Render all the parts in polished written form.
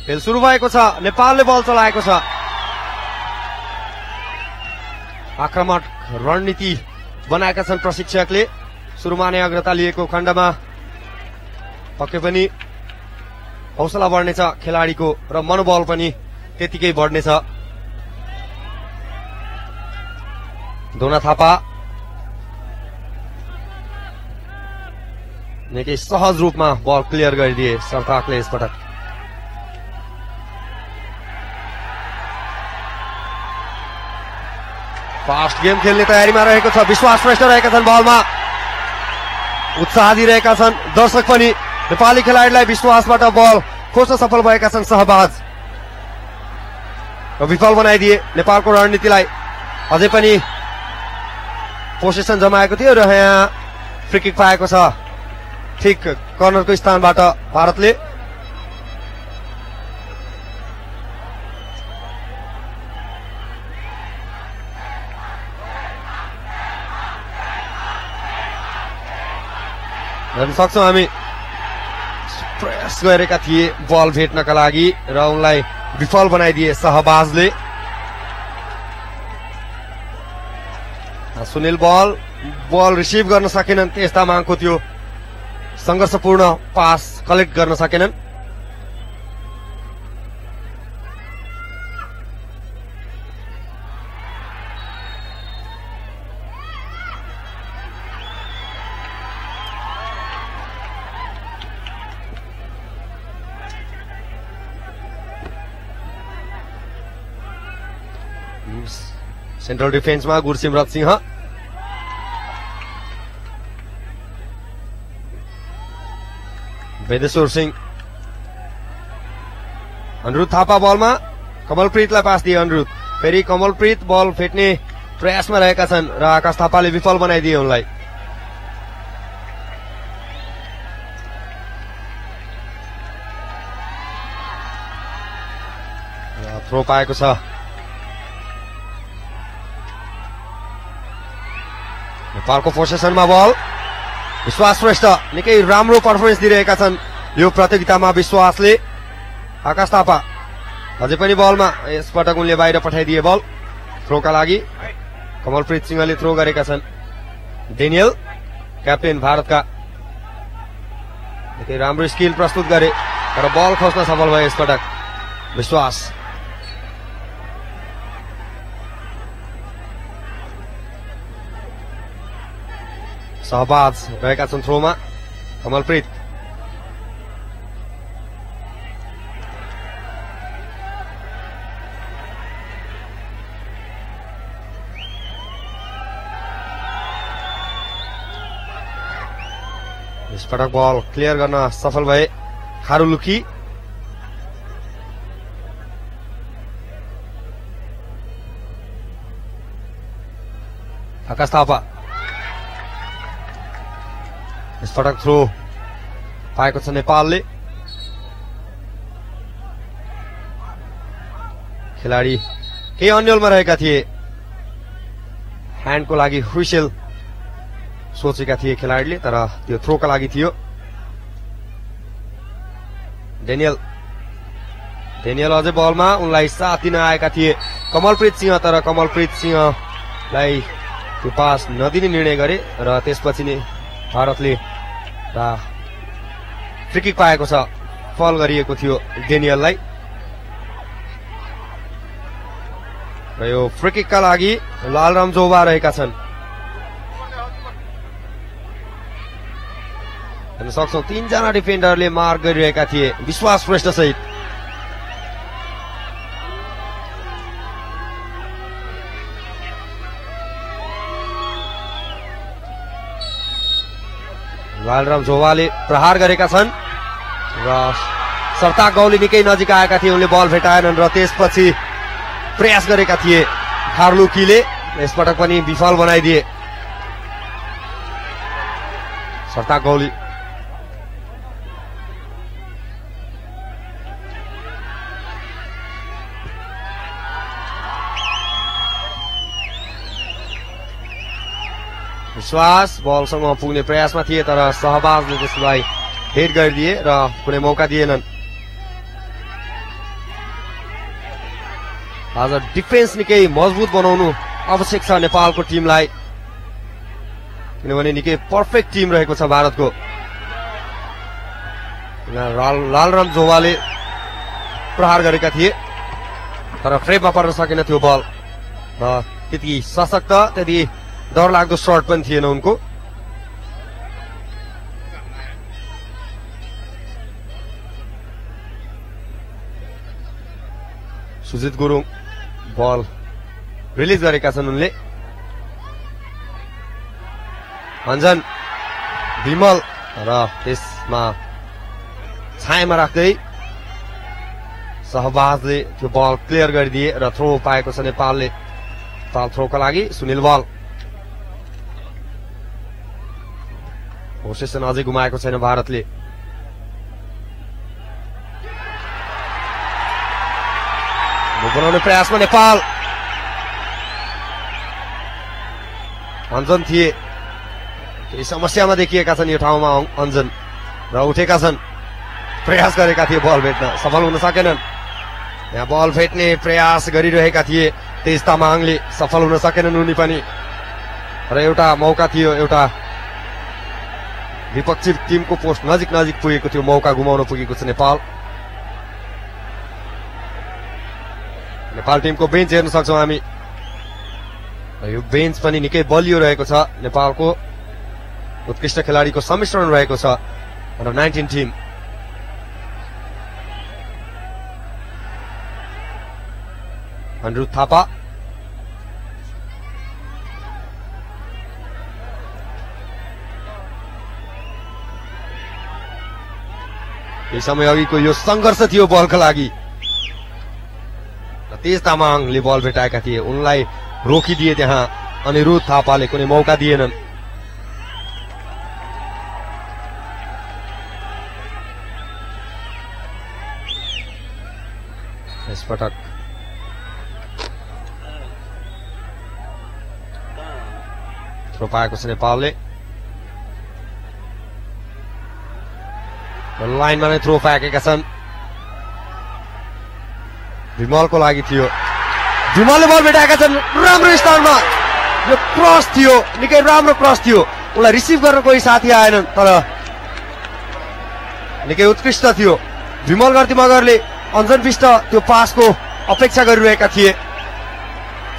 खेल सुरु भएको छ। नेपालले बल चलाएको छ। आक्रामक रणनीति बनाएका छन् प्रशिक्षकले। सुरुमा नै अग्रता लिएको खण्डमा पक्कै पनि हौसला बढ्नेछ खेलाडीको र मनोबल पनि त्यतिकै बढ्नेछ। दोना थापा निकै सहज रूपमा बल क्लियर गरिदिए सरताकले यसपटक। फास्ट गेम खेल्ने तयारीमा रहेको छ। विश्वास श्रेष्ठ रहेका छन् बलमा। उत्साह दिइरहेका छन् दर्शक पनि। नेपाली खेलाडीलाई विश्वासबाट बल खोज्न सफल भएका छन् सहबाज र विफल बनाइदिए नेपालको रणनीतिलाई। अझै पनि पोसेसन जमाएको थियो र यहाँ फ्री किक पाएको छ ठिक कर्नरको स्थानबाट भारतले। हेर्न सक्छौँ हामी प्रयास गरेका थिए बल भेट्नका लागि र उनलाई विफल बनाइदिए सहबाजले। सुनिल बल रिसिभ गर्न सकेनन्। त्यस्ता मागको थियो। संघर्षपूर्ण पास कलेक्ट गर्न सकेनन्। सेन्ट्रल डिफेन्समा गुरसिमरत सिंह। वेदेश्वर सिंह। अनुरुद्ध थापा बलमा कमलप्रीतलाई पास दिए अनुरुद्ध। फेरि कमलप्रीत बल फेट्ने प्रयासमा रहेका छन् र आकाश थापाले विफल बनाइदिए उनलाई। थ्रो पाएको छ। नेपालको पोसेसनमा बल। विश्वास श्रेष्ठ निकै राम्रो पर्फर्मेन्स दिइरहेका छन् यो प्रतियोगितामा विश्वासले। आकाश थापा अझै पनि बलमा। यसपटक उनले बाहिर पठाइदिए बल थ्रोका लागि। कमलप्रीत सिंहले थ्रो गरेका छन्। डेनियल क्याप्टेन भारतका निकै राम्रो स्किल प्रस्तुत गरे तर बल खोज्न सफल भए यसपटक विश्वास। सहबाज रहेका छन् थ्रोमा। कमलप्रीत यसपटक बल क्लियर गर्न सफल भए खारुलुकी। आकाश थापा यसपटक थ्रो पाएको छ नेपालले। खेलाडी केही अन्यलमा रहेका थिए। ह्यान्डको लागि हुइसेल सोचेका थिए खेलाडीले तर त्यो थ्रोका लागि थियो। डेनियल अझै बलमा। उनलाई साथ दिन आएका थिए कमलप्रीत सिंह तर कमलप्रीत सिंहलाई त्यो पास नदिने निर्णय गरे र त्यसपछि नै भारतले फ्री किक पाएको छ। फल गरिएको थियो डेनियललाई र यो फ्री किकका लागि लालराम जोबा रहेका छन्। हेर्न सक्छौँ 3 जना डिफेन्डरले मार्क गरिरहेका थिए विश्वास श्रेष्ठ सहित। लालराम जोवाले प्रहार गरेका छन् र सरताक गौली निकै नजिक आएका थिए। उनले बल भेटाएनन् र त्यसपछि प्रयास गरेका थिए खारुलुकीले। यसपटक पनि विफल बनाइदिए सरताक गौली। विश्वास बलसँग पुग्ने प्रयासमा थिए तर सहबाजले त्यसलाई हेड गरिदिए र कुनै मौका दिएनन्। आज डिफेन्स निकै मजबुत बनाउनु आवश्यक छ नेपालको टिमलाई, किनभने निकै पर्फेक्ट टिम रहेको छ भारतको। लालराम जोवाले प्रहार गरेका थिए तर फ्रेममा पर्न सकेन त्यो बल र त्यति सशक्त त्यति डरलाग्दो सर्ट पनि थिएन उनको। सुजित गुरुङ बल रिलिज गरेका छन् उनले। अन्जन विमल र त्यसमा छायामा राख्दै सहबाजले त्यो बल क्लियर गरिदिए र थ्रो पाएको छ नेपालले। नेपाल थ्रोका लागि सुनिल बल। पोसेसन अझै गुमाएको छैन भारतले। बनाउने प्रयासमा नेपाल। अन्जन थिए, केही समस्यामा देखिएका छन् यो ठाउँमा अन्जन र उठेका छन्, प्रयास गरेका थिए बल भेट्न, सफल हुन सकेनन्। यहाँ बल भेट्ने प्रयास गरिरहेका थिए तेज तामाङले, सफल हुन सकेनन् उनी पनि। र एउटा मौका थियो, एउटा विपक्षी टिमको पोस्ट नजिक नजिक पुगेको थियो, मौका गुमाउन पुगेको छ नेपाल। नेपाल टिमको बेन्च हेर्न सक्छौँ हामी। यो बेन्च पनि निकै बलियो रहेको छ। नेपालको उत्कृष्ट खेलाडीको सम्मिश्रण रहेको छ अन्डर 19 टिम। अनिरुद्ध थापा, केही समय अघिको यो सङ्घर्ष थियो बलका लागि। तेज तामाङले बल भेटाएका थिए, उनलाई रोकिदिए त्यहाँ अनिरुद्ध थापाले, कुनै मौका दिएनन्। यसपटक थ्रो पाएको छ नेपालले। लाइनमा नै थ्रो फ्याँकेका छन्। विमलको लागि थियो, विमलले बल भेटाएका छन् राम्रो स्थानमा। यो क्रस थियो, निकै राम्रो क्रस थियो, उसलाई रिसिभ गर्न कोही साथी आएनन् तर निकै उत्कृष्ट थियो। विमल गर्ती मगरले अन्जन विष्ट त्यो पासको अपेक्षा गरिरहेका थिए,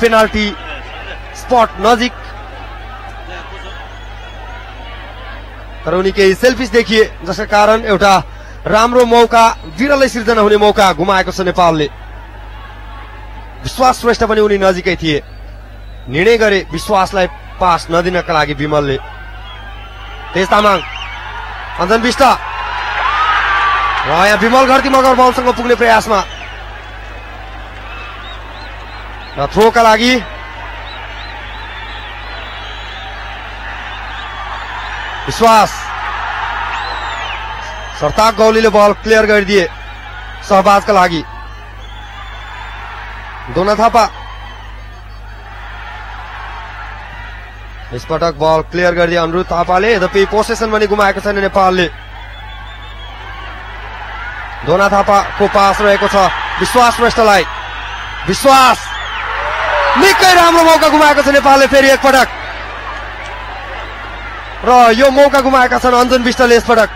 पेनाल्टी स्पट नजिक, तर उनी केही सेल्फिस देखिए जसका कारण एउटा राम्रो मौका, विरलै सिर्जना हुने मौका गुमाएको छ नेपालले। विश्वास श्रेष्ठ पनि उनी नजिकै थिए, निर्णय गरे विश्वासलाई पास नदिनका लागि विमलले। तेज तामाङ, अन्जन विष्ट र यहाँ विमल घरती मगर बलसँग पुग्ने प्रयासमा र थ्रोका लागि विश्वास। सरताज गौलीले बल क्लियर गरिदिए सहबाजका लागि। दोना थापा, यसपटक बल क्लियर गरिदिए अनिरुद्ध थापाले, यद्यपि पोसेसन पनि गुमाएको छैन नेपालले। दोना थापाको पास रहेको छ विश्वास श्रेष्ठलाई। विश्वास, निकै राम्रो मौका गुमाएको छ नेपालले फेरि एकपटक, र यो मौका गुमाएका छन् अन्जन विष्टले यसपटक।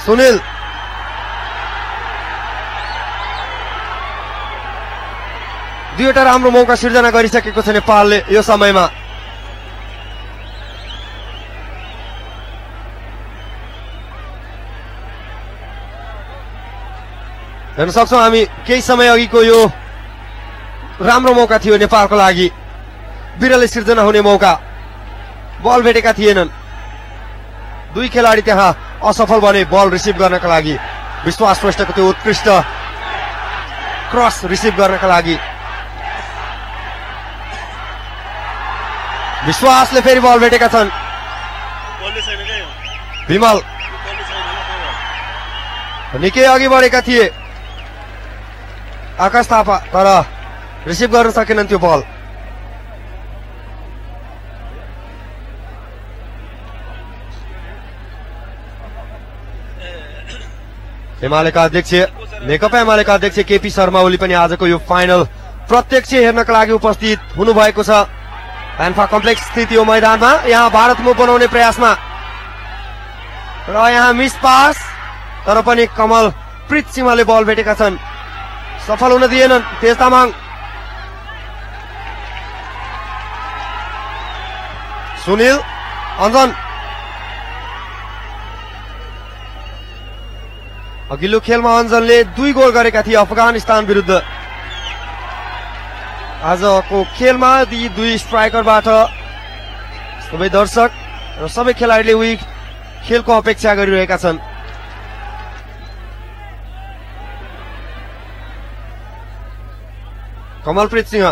सुनिल, दुईवटा राम्रो मौका सिर्जना गरिसकेको छ नेपालले यो समयमा। हेर्न सक्छौँ हामी, केही समय अघिको यो राम्रो मौका थियो नेपालको लागि, विरलै सिर्जना हुने मौका, बल भेटेका थिएनन्। दुई खेलाडी त्यहाँ असफल बने बल रिसिभ गर्नका लागि। विश्वास श्रेष्ठको त्यो उत्कृष्ट क्रस रिसिभ गर्नका लागि विश्वासले फेरि बल भेटेका छन्। विमल निकै अघि बढेका थिए, आकाश थापा, तर रिसिभ गर्न सकेनन् त्यो बल। नेकपा एमालेका अध्यक्ष केपी शर्मा ओली पनि आजको यो फाइनल प्रत्यक्ष हेर्नका लागि उपस्थित हुनुभएको छ। प्यान्फा कम्प्लेक्स स्थित यो मैदानमा यहाँ भारत मुभ बनाउने प्रयासमा र यहाँ मिस पास, तर पनि कमलप्रीत सिंहले बल भेटेका छन्, सफल हुन दिएनन्। तेज तामाङ, सुनिल, अञ्जन, अघिल्लो खेलमा अञ्जनले 2 गोल गरेका थिए अफगानिस्तान विरुद्ध। आजको खेलमा यी 2 स्ट्राइकरबाट सबै दर्शक र सबै खेलाडीले उही खेलको अपेक्षा गरिरहेका छन्। कमलप्रीत सिंह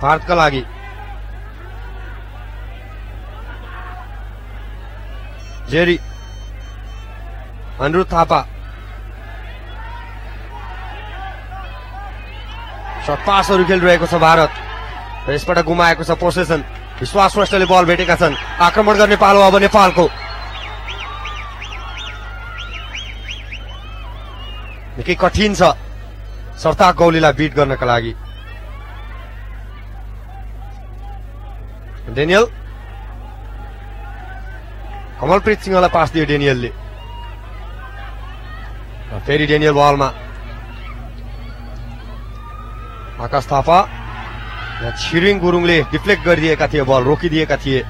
भारतका लागि, जेरी, अनिरुद्ध थापा, सर्ट पासहरू खेलिरहेको छ भारत र यसबाट गुमाएको छ पोसेसन। विश्वास श्रेष्ठले बल भेटेका छन्, आक्रमण गर्ने पालो अब नेपालको। निकै कठिन छ सरताज गौलीलाई बिट गर्नका लागि। डेनियल, कमलप्रीत सिंहलाई पास दियो डेनियलले, फेरि डेनियल बलमा। आकाश थापा, छिरिङ गुरुङले डिफ्लेक्ट गरिदिएका थिए, बल रोकिदिएका थिए।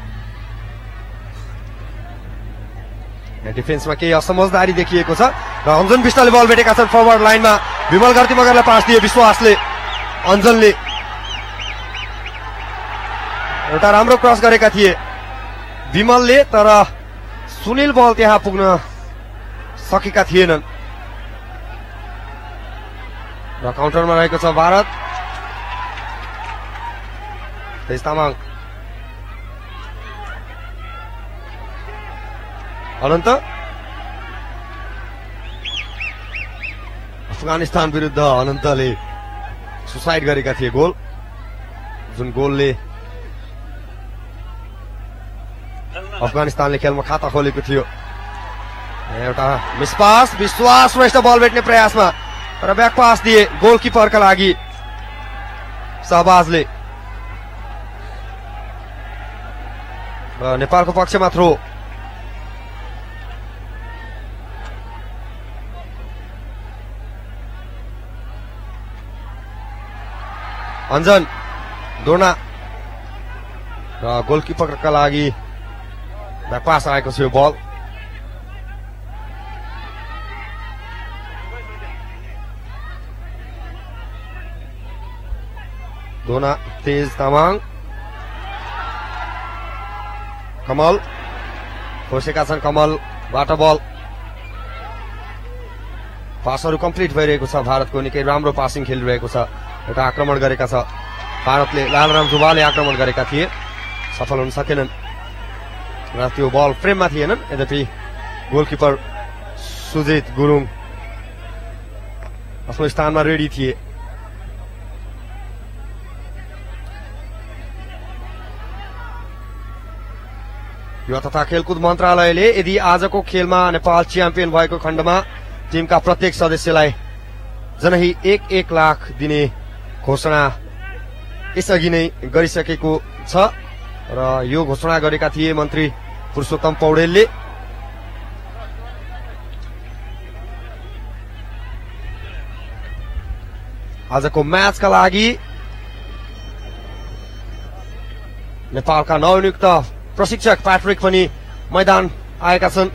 डिफेन्समा केही असमझदारी देखिएको छ र अञ्जन विष्टले बल भेटेका छन् फरवर्ड लाइनमा। विमल घरती मगरलाई पास दिए विश्वासले, अञ्जनले एउटा राम्रो क्रस गरेका थिए विमलले, तर सुनिल बल त्यहाँ पुग्न सकेका थिएनन् र काउन्टरमा रहेको छ भारत। तेज तामाङ, अनन्त, अफगानिस्तान विरुद्ध अनन्तले सुसाइड गरेका थिए गोल, जुन गोलले अफगानिस्तानले खेलमा खाता खोलेको थियो। एउटा मिस पास, विश्वास श्रेष्ठ बल भेट्ने प्रयासमा र ब्याक पास दिए गोलकिपरका लागि शहबाजले। नेपालको पक्षमा थ्रो, अञ्जन, डोना र गोलकिपरका लागि ब्याक पास आएको थियो बल। डोना, तेज तामाङ, कमल खोसेका छन्, कमलबाट बल। पासहरू कम्प्लिट भइरहेको छ भारतको, निकै राम्रो पासिङ खेलिरहेको छ। एउटा आक्रमण गरेका छ भारतले, लालराम जुवाले आक्रमण गरेका थिए, सफल हुन सकेनन् र त्यो बल फ्रेममा थिएनन्। यद्यपि गोलकिपर सुजित गुरुङ आफ्नो स्थानमा रेडी थिए। युवा तथा खेलकुद मन्त्रालयले यदि आजको खेलमा नेपाल च्याम्पियन भएको खण्डमा टिमका प्रत्येक सदस्यलाई जनही 1 लाख दिने घोषणा यसअघि नै गरिसकेको छ र यो घोषणा गरेका थिए मन्त्री पुरुषोत्तम पौडेलले। आजको म्याचका लागि नेपालका नवनियुक्त प्रशिक्षक प्याट्रिक पनि मैदान आएका छन्।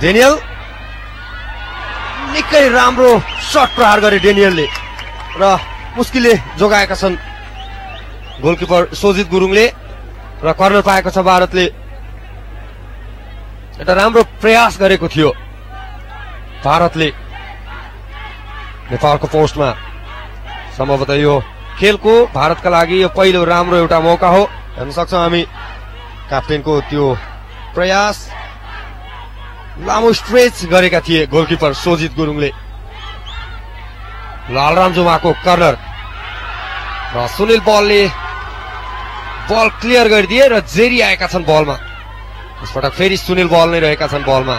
डेनियल, निकै राम्रो शट प्रहार गरे डेनियलले र मुस्किलले जोगाएका छन् गोलकिपर सोजित गुरुङले र कर्नर पाएको छ भारतले। एउटा राम्रो प्रयास गरेको थियो भारतले नेपालको पोस्टमा। सम्भवतः यो खेलको भारतका लागि यो पहिलो राम्रो एउटा मौका हो हेर्न सक्छौं हामी। क्याप्टेनको त्यो प्रयास, लामो स्ट्रेच गरेका थिए गोलकिपर सोजित गुरुङले। लालराम जुमाको कर्नर र सुनिल बलले बल क्लियर गरिदिए र जेरी आएका छन् बलमा। यसपटक फेरि सुनिल बल नै रहेका छन् बलमा।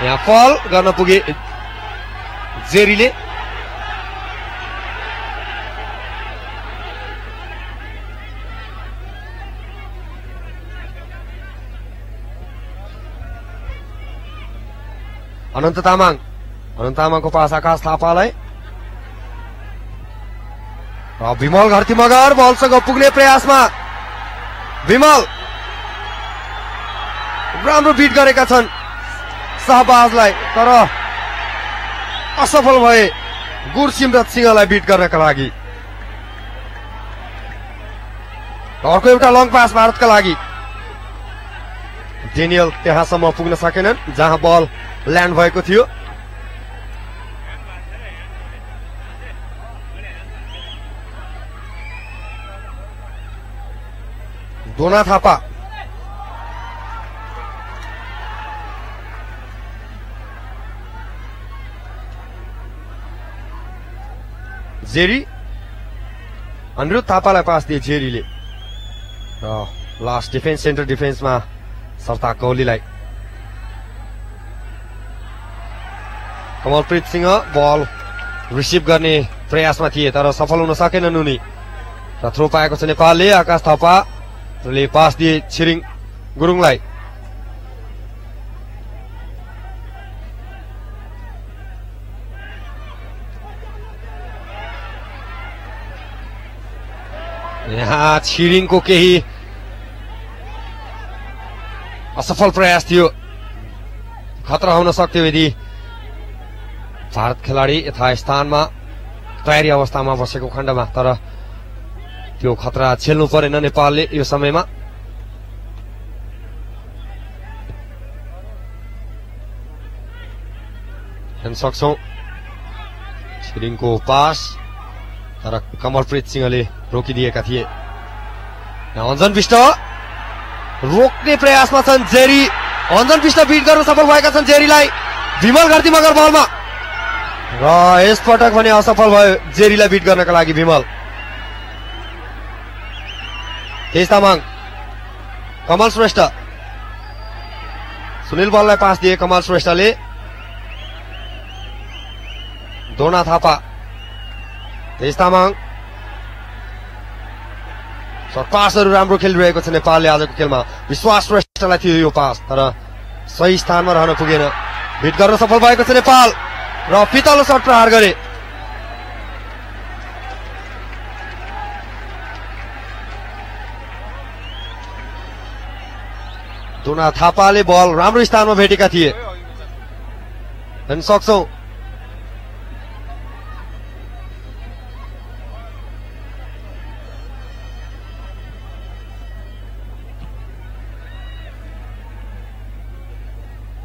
यहाँ फल गर्न पुगे जेरीले। अनन्त तामाङको पास आकाश थापालाई। विमल घरती मगर बलसँग पुग्ने प्रयासमा विमल राम्रो बिट गरेका छन् शाहबाजलाई, तर असफल भए गुरसिमरत सिंहलाई बिट गर्नका लागि। अर्को एउटा लङ पास भारतका लागि। डेनियल त्यहाँसम्म पुग्न सकेनन् जहाँ बल ल्यान्ड भएको थियो। दोना थापा जेरी अनिरुद्ध थापालाई पास दिए जेरीले। र लास्ट डिफेन्स सेन्टर डिफेन्समा सरताज कोहलीलाई। कमलप्रीत सिंह बल रिसिभ गर्ने प्रयासमा थिए तर सफल हुन सकेनन् उनी। र थ्रो पाएको छ नेपालले। आकाश थापाले पास दिए छिरिङ गुरुङलाई। यहाँ छिरिङको केही असफल प्रयास थियो। खतरा हुन सक्थ्यो यदि भारत खेलाडी यथास्थानमा तयारी अवस्थामा बसेको खण्डमा, तर त्यो खतरा झेल्नु परेन नेपालले यो समयमा। हेर्न सक्छौं छिरिङको पास, तर कमलप्रीत सिंहले रोकिदिएका थिए। अञ्जन विष्ट रोक्ने प्रयासमा छन् जेरी। अञ्जन विष्ट बिट गर्न सफल भएका छन् जेरीलाई। विमल घरती मगर बलमा र यसपटक भने असफल भयो जेरीलाई बिट गर्नका लागि विमल। तेज तामाङ कमल श्रेष्ठ सुनिल बललाई पास दिए कमल श्रेष्ठले। दोना थापा तेज तामाङ। पासहरू राम्रो खेलिरहेको छ नेपालले आजको खेलमा। विश्वास श्रेष्ठलाई थियो यो पास, तर सही स्थानमा रहन पुगेन। हिट गर्न सफल भएको छ नेपाल र पितलो शट प्रहार गरे। दोना थापाले बल राम्रो स्थानमा भेटेका थिए। हेर्न सक्छौं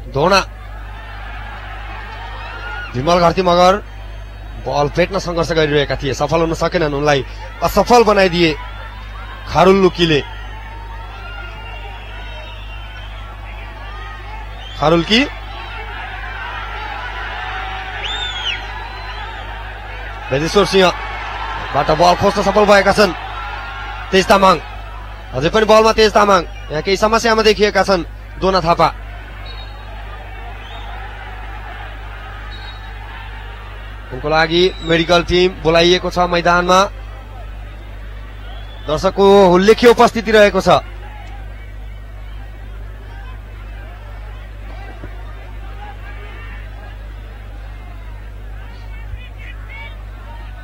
धोना विमल घरती मगर बल फेट्न संघर्ष गरिरहेका थिए। सफल हुन सकेनन्, उनलाई असफल बनाइदिए खारुल्लुकीले। खारुल्की बेजेश्वर सिंहबाट बल खोज्न सफल भएका छन् तेज तामाङ। अझै पनि बलमा तेज तामाङ। यहाँ केही समस्यामा देखिएका छन् दोना थापा। उनको लागि मेडिकल टिम बोलाइएको छ मैदानमा। दर्शकको उल्लेख्य उपस्थिति रहेको छ।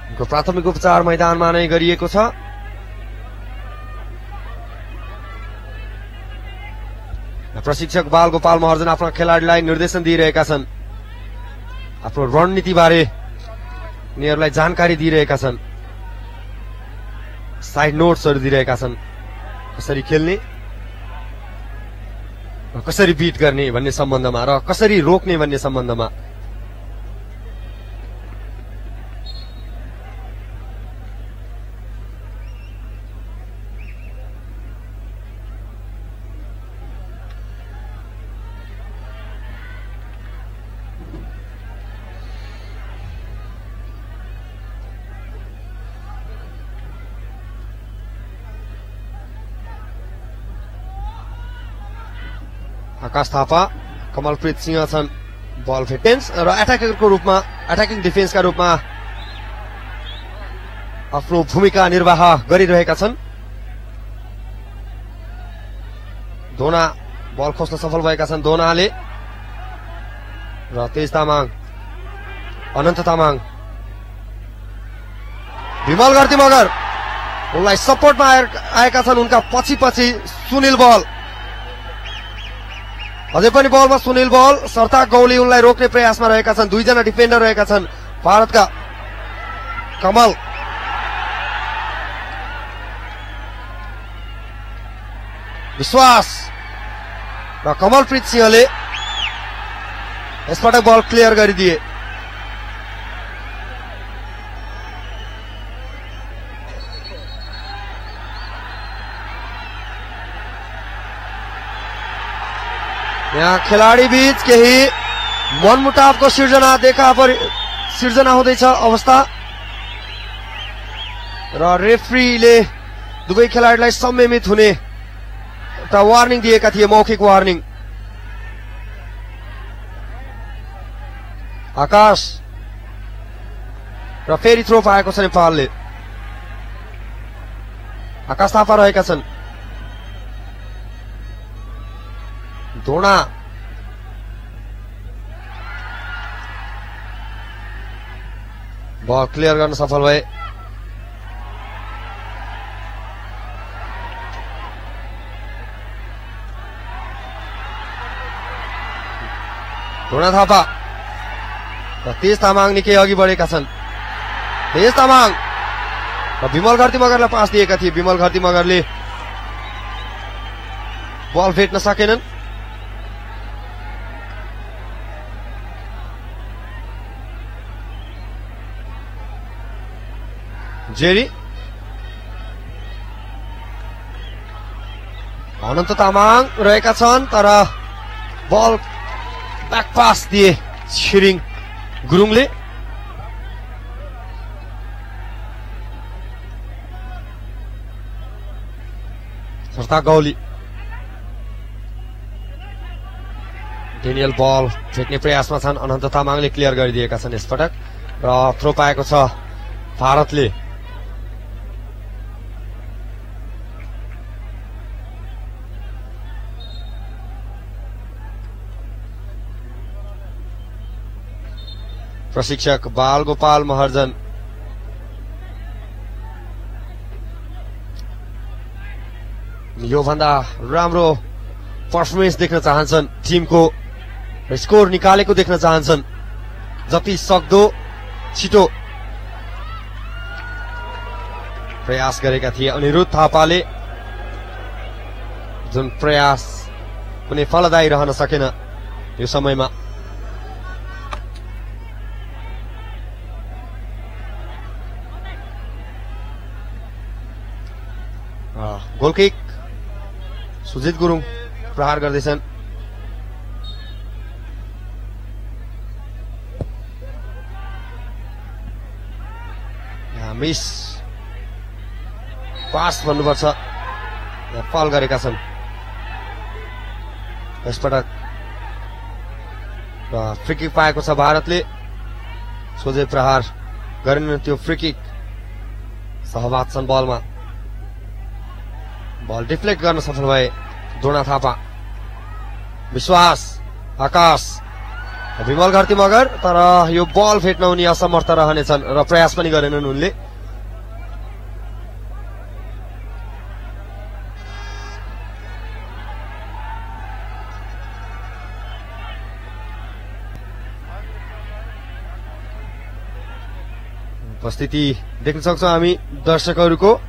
उनको प्राथमिक उपचार मैदानमा नै गरिएको छ। प्रशिक्षक बालगोपाल महर्जन आफ्ना खेलाडीलाई निर्देशन दिइरहेका छन्। आफ्नो रणनीति बारे उनीहरूलाई जानकारी दिइरहेका छन्। साइड नोट्सहरू दिइरहेका छन्। कसरी खेल्ने, कसरी बिट गर्ने भन्ने सम्बन्धमा र कसरी रोक्ने भन्ने सम्बन्धमा। आकाश थापा कमलप्रीत सिंह छन् बल फिटेन्स र एटाकरको रूपमा एटाकिङ डिफेन्सका रूपमा आफ्नो भूमिका निर्वाह गरिरहेका छन्। धोना बल खोज्न सफल भएका छन् धोनाले र तेज तामाङ अनन्त तामाङ विमल घरती मगर उनलाई सपोर्टमा आएका छन् उनका पछि पछि सुनिल बल अझै पनि बलमा सुनिल बल सरताज गौली उनलाई रोक्ने प्रयासमा रहेका छन्। दुईजना डिफेन्डर रहेका छन् भारतका कमल विश्वास र कमलप्रीत सिंहले यसपटक बल क्लियर गरिदिए। यहाँ खेलाडी बीच केही मनमुटावको सिर्जना हुँदैछ अवस्था र रेफ्रीले दुवै खेलाडीलाई संयमित हुने एउटा वार्निङ दिएका थिए मौखिक वार्निङ। आकाश र फेरि थ्रो पाएको छ नेपालले। आकाश थापा रहेका छन् धोना बल क्लियर गर्न सफल भए। धोना थापा र तेज तामाङ निकै अघि बढेका छन्। तेज तामाङ र विमल घरती मगरलाई पास दिएका थिए। विमल घरती मगरले बल भेट्न सकेनन्। जेरी अनन्त तामाङ रहेका छन् तर बल ब्याक पास दिए छिरिङ गुरुङले। सरताज गौली डेनियल बल भेट्ने प्रयासमा छन्। अनन्त तामाङले क्लियर गरिदिएका छन् यसपटक र थ्रो पाएको छ भारतले। प्रशिक्षक बालगोपाल महर्जन यो भन्दा राम्रो पर्फर्मेन्स देख्न चाहन्छन्। टिमको स्कोर निकालेको देख्न चाहन्छन्। जति सक्दो छिटो प्रयास गरेका थिए अनिरुद्ध थापाले जुन प्रयास कुनै फलदायी रहन सकेन यो समयमा। गोल किक सुजित गुरुङ प्रहार गर्दैछन्। मिस पास भन्नुपर्छ फल गरेका छन् यसपटक र फ्री किक पाएको छ भारतले। सोझै प्रहार गरेन त्यो फ्री किक सहभाग छन् बलमा। बल डिफ्लेक्ट गर्न सफल भए धोना थापा विश्वास आकाश विमल घरती मगर तर यो बल फेट्न उनी असमर्थ रहनेछन् र प्रयास पनि गरेनन् उनले। उपस्थिति देख्न सक्छौं हामी दर्शकहरूको।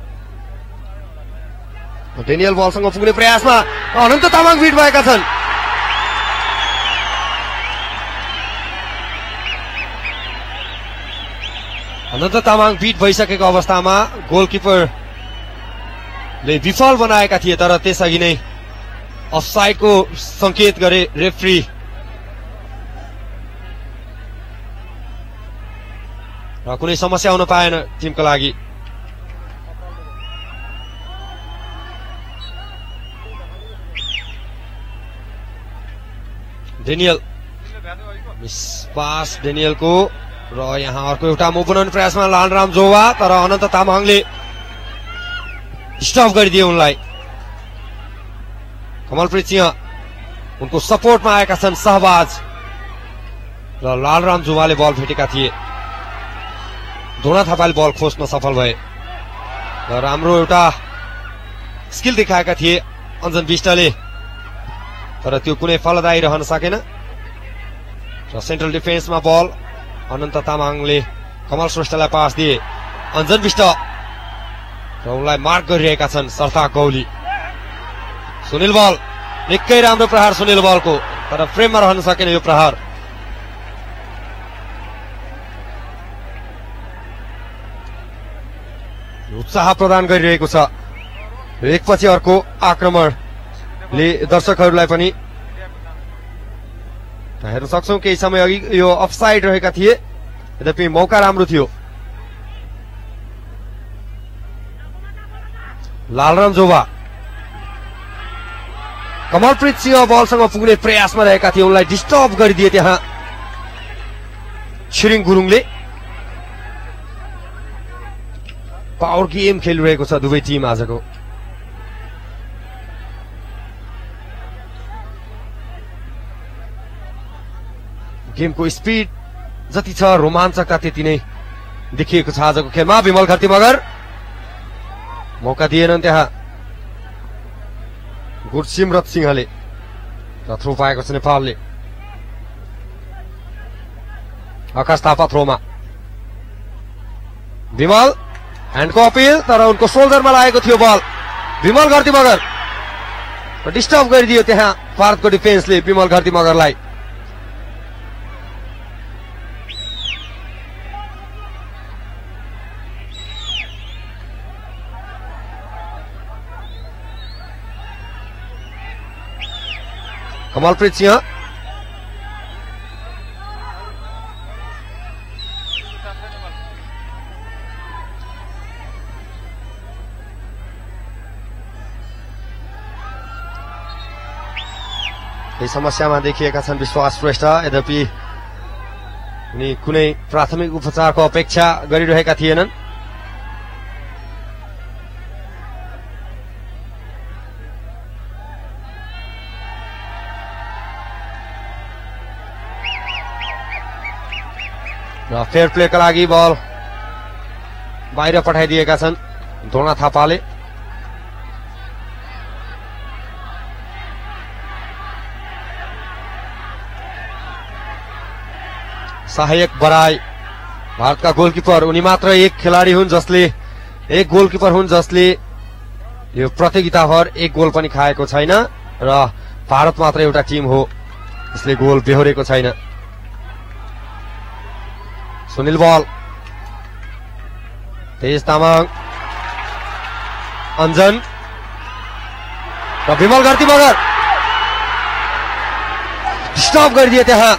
डेनियल बलसँग पुग्ने प्रयासमा अनन्त तामाङ बिट भएका छन्। अनन्त तामाङ बिट भइसकेको अवस्थामा गोलकिपरले विफल बनाएका थिए तर त्यसअघि नै अफसाइडको संकेत गरे रेफ्री। र कुनै समस्या हुन पाएन टिमको लागि। डेनियल मिस पास डेनियलको र यहाँ अर्को एउटा मुभ बनाउने प्रयासमा लालराम जोवा तर अनन्त तामाङले स्टप गरिदिए उनलाई। कमलप्रीत सिंह उनको सपोर्टमा आएका छन् सहबाज र लालराम जोवाले बल भेटेका थिए। धोना थापाले बल खोज्न सफल भए र राम्रो एउटा स्किल देखाएका थिए अञ्जन विष्टले तर त्यो कुनै फलदायी रहन सकेन र सेन्ट्रल डिफेन्समा बल अनन्त तामाङले कमल श्रेष्ठलाई पास दिए। अञ्जन विष्ट र उनलाई मार्क गरिरहेका छन् सरताक गौली। सुनिल बल निकै राम्रो प्रहार सुनिल बलको तर फ्रेममा रहन सकेन यो प्रहार। उत्साह प्रदान गरिरहेको छ एकपछि अर्को आक्रमणले दर्शकहरूलाई पनि हेर्न सक्छौं। केही समय अघि यो अफसाइड रहेका थिए यद्यपि मौका राम्रो थियो। लालराम जोवा कमलप्रीत सिंह बलसँग पुग्ने प्रयासमा रहेका थिए उनलाई डिस्टर्ब गरिदिए त्यहाँ छिरिङ गुरुङले। पावर गेम खेलिरहेको छ दुवै टिम आजको। गेमको स्पिड जति छ रोमाञ्चकता त्यति नै देखिएको छ आजको खेलमा। विमल घरती मगर मौका दिएनन् त्यहाँ गुरसिमरत सिंहले र थ्रो पाएको छ नेपालले। आकाश थापा थ्रोमा विमल ह्यान्डको अपिल तर उनको सोल्डरमा लागेको थियो बल। विमल घरती मगर डिस्टर्ब गरिदियो त्यहाँ भारतको डिफेन्सले विमल घरती मगरलाई। कमलप्रीत सिंह यही समस्यामा देखिएका छन् विश्वास श्रेष्ठ यद्यपि उनी कुनै प्राथमिक उपचारको अपेक्षा गरिरहेका थिएनन्। र फेयर प्लेका लागि बल बाहिर पठाइदिएका छन् धोना थापाले। सहायक बराई भारतका गोलकिपर उनी मात्र एक खेलाडी हुन् जसले एक गोलकिपर हुन् जसले यो प्रतियोगिताभर एक गोल पनि खाएको छैन र भारत मात्र एउटा टिम हो जसले गोल बेहोरेको छैन। सुनिल बल तेज तामाङ अञ्जन र विमल घरती मगर स्टप गरिदिए त्यहाँ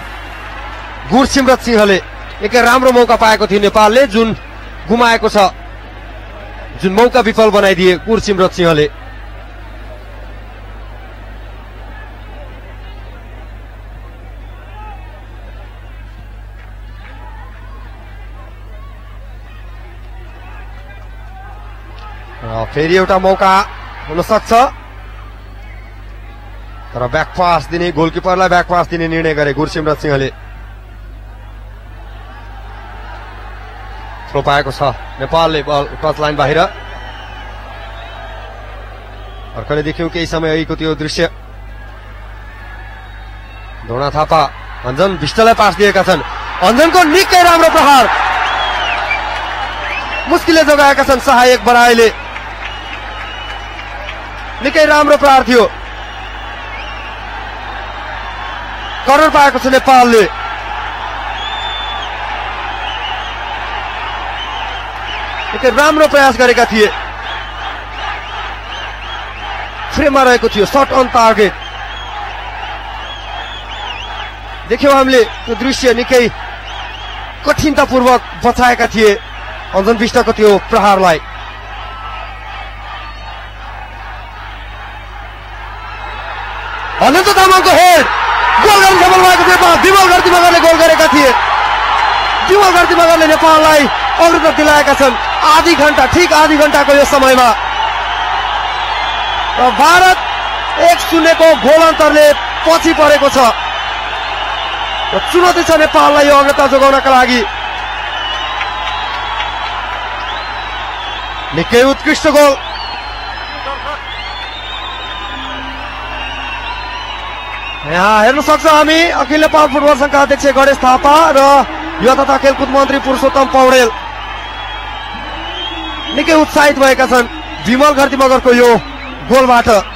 गुरसिमरत सिंहले। एकै राम्रो मौका पाएको थियो नेपालले जुन गुमाएको छ, जुन मौका विफल बनाइदिए गुरसिमरत सिंहले। फेरि एउटा मौका हुन सक्छ तर ब्याकपास दिने गोलकिपरलाई ब्याकपास दिने निर्णय गरे गुरसिमरत सिंहले। थ्रो पाएको छ नेपालले बल टच लाइन बाहिर। भर्खरै देख्यौं केही समय अघिको त्यो दृश्य। धोना थापा अञ्जन विष्टलाई पास दिएका छन्। अञ्जनको निकै राम्रो प्रहार मुस्किलले जोगाएका छन् सहायक बराईले। निकै राम्रो प्रहार थियो। कर्नर पाएको छ नेपालले। निकै राम्रो प्रयास गरेका थिए। फ्रेममा रहेको थियो शट अन टार्गेट। देख्यौं हामीले त्यो दृश्य निकै कठिनतापूर्वक बचाएका थिए अञ्जन विष्टको त्यो प्रहारलाई। अनन्त तामाङको हेड गोल गर्न सफल भएको नेपाल। विमल घरती मगरले गोल गरेका थिए। विमल घरती मगरले नेपाललाई अग्रता दिलाएका छन् ठिक आधी घण्टाको यो समयमा। र भारत 1-0 को गोल अन्तरले पछि परेको छ। र चुनौती छ नेपाललाई यो अग्रता जोगाउनका लागि। निकै उत्कृष्ट गोल। यहाँ हेर्न सक्छौँ हामी अखिल नेपाल फुटबल संघका अध्यक्ष गणेश थापा र युवा तथा खेलकुद मन्त्री पुरुषोत्तम पौडेल निकै उत्साहित भएका छन् विमल घरती मगरको यो गोलबाट।